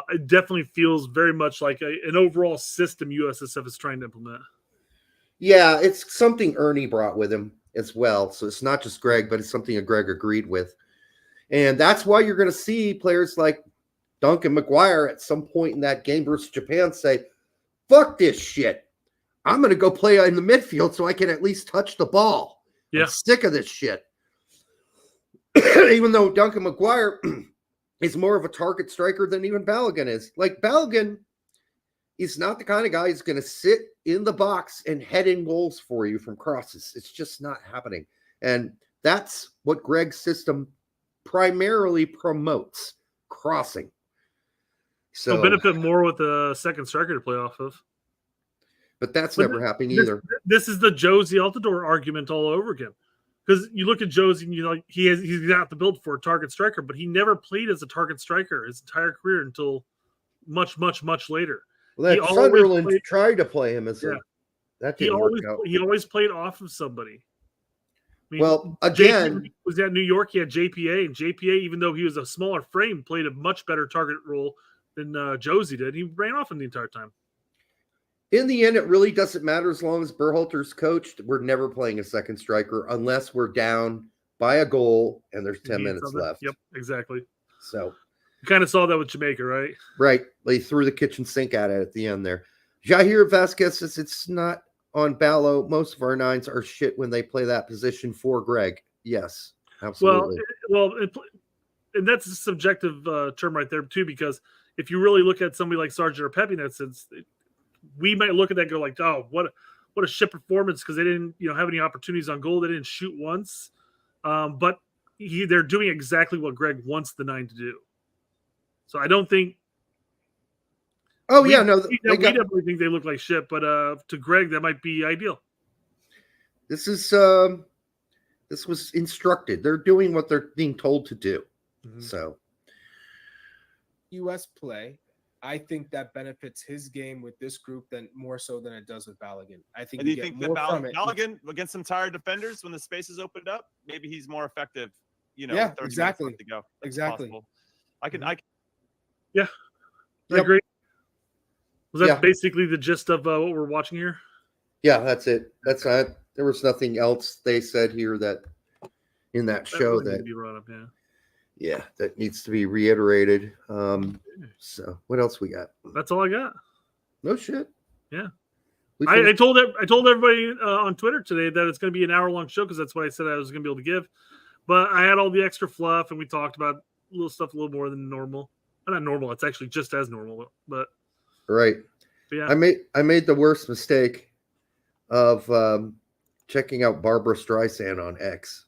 it definitely feels very much like an overall system USSF is trying to implement. Yeah, it's something Ernie brought with him as well. So it's not just Greg, but it's something that Greg agreed with. And that's why you're going to see players like Duncan McGuire at some point in that game versus Japan say, fuck this shit. I'm going to go play in the midfield so I can at least touch the ball. Yeah. I'm sick of this shit. Even though Duncan McGuire is more of a target striker than even Balogun is. Like, Balogun is not the kind of guy who's going to sit in the box and head in goals for you from crosses. It's just not happening. And that's what Greg's system primarily promotes, crossing. So it'll benefit more with a second striker to play off of. But that's never happening either. This is the Josie Altidore argument all over again. Because you look at Josie and you're like, he's got the build for a target striker, but he never played as a target striker his entire career until much, much, much later. Well, that Sunderland tried to play him as that didn't work out. He always played off of somebody. I mean, well, again, was at New York. He had JPA, and JPA, even though he was a smaller frame, played a much better target role than Josie did. He ran off him the entire time. In the end, it really doesn't matter as long as Berhalter's coached. We're never playing a second striker unless we're down by a goal and there's 10 minutes left. Yep, exactly. So you kind of saw that with Jamaica, right? Right. They threw the kitchen sink at it at the end there. Jair Vasquez says it's not on Ballo. Most of our 9s are shit when they play that position for Greg. Yes, absolutely. And that's a subjective term right there too, because if you really look at somebody like Sargent or Pepe in that sense, we might look at that and go like, oh, what a shit performance, because they didn't have any opportunities on goal. They didn't shoot once. But they're doing exactly what Greg wants the 9 to do. So I don't think. Oh we definitely think they look like shit, but to Greg, that might be ideal. This was instructed. They're doing what they're being told to do. Mm-hmm. So, U.S. play, I think that benefits his game with this group more so than it does with Balogun. I think. And do you think that Balogun against some tired defenders, when the space is opened up, maybe he's more effective? Yeah, exactly. To go. Exactly. Possible. Yeah, I agree. Was that basically the gist of what we're watching here? Yeah, that's it. That's not. There was nothing else they said here that in that show that be brought up, that needs to be reiterated. So what else we got? That's all I got. No shit. Yeah. I told everybody on Twitter today that it's going to be an hour-long show because that's what I said I was going to be able to give. But I had all the extra fluff, and we talked about little stuff a little more than normal. Not normal. It's actually just as normal, but right. Yeah. I made the worst mistake of checking out Barbara Streisand on X.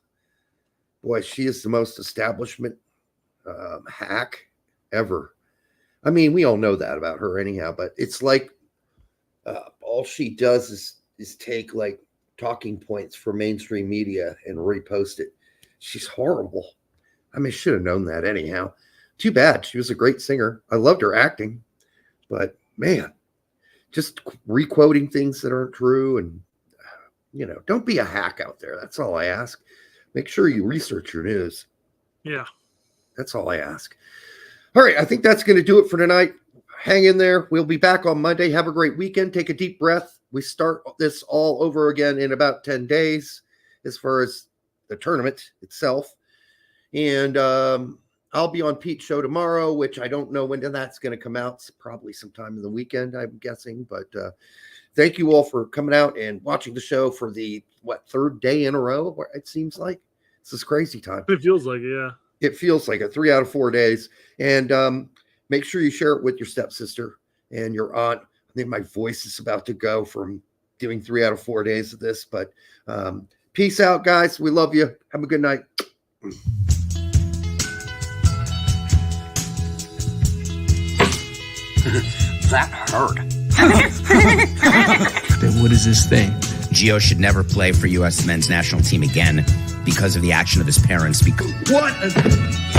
Boy, she is the most establishment hack ever. I mean, we all know that about her anyhow, but it's like all she does is take like talking points for mainstream media and repost it. She's horrible. I mean, I should have known that anyhow. Too bad. She was a great singer. I loved her acting, but man, just re-quoting things that aren't true. And, don't be a hack out there. That's all I ask. Make sure you research your news. Yeah. That's all I ask. All right. I think that's going to do it for tonight. Hang in there. We'll be back on Monday. Have a great weekend. Take a deep breath. We start this all over again in about 10 days as far as the tournament itself. And I'll be on Pete's show tomorrow, which I don't know when that's going to come out. It's probably sometime in the weekend, I'm guessing. But thank you all for coming out and watching the show for the, third day in a row? It seems like. This is crazy time. It feels like it, yeah. It feels like it. 3 out of 4 days. And make sure you share it with your stepsister and your aunt. I think my voice is about to go from doing 3 out of 4 days of this. But peace out, guys. We love you. Have a good night. That hurt. Then what is this thing? Gio should never play for U.S. men's national team again because of the action of his parents. What an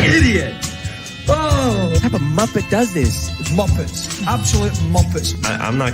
idiot! Oh! What type of Muppet does this? It's Muppets. Absolute Muppets. I'm not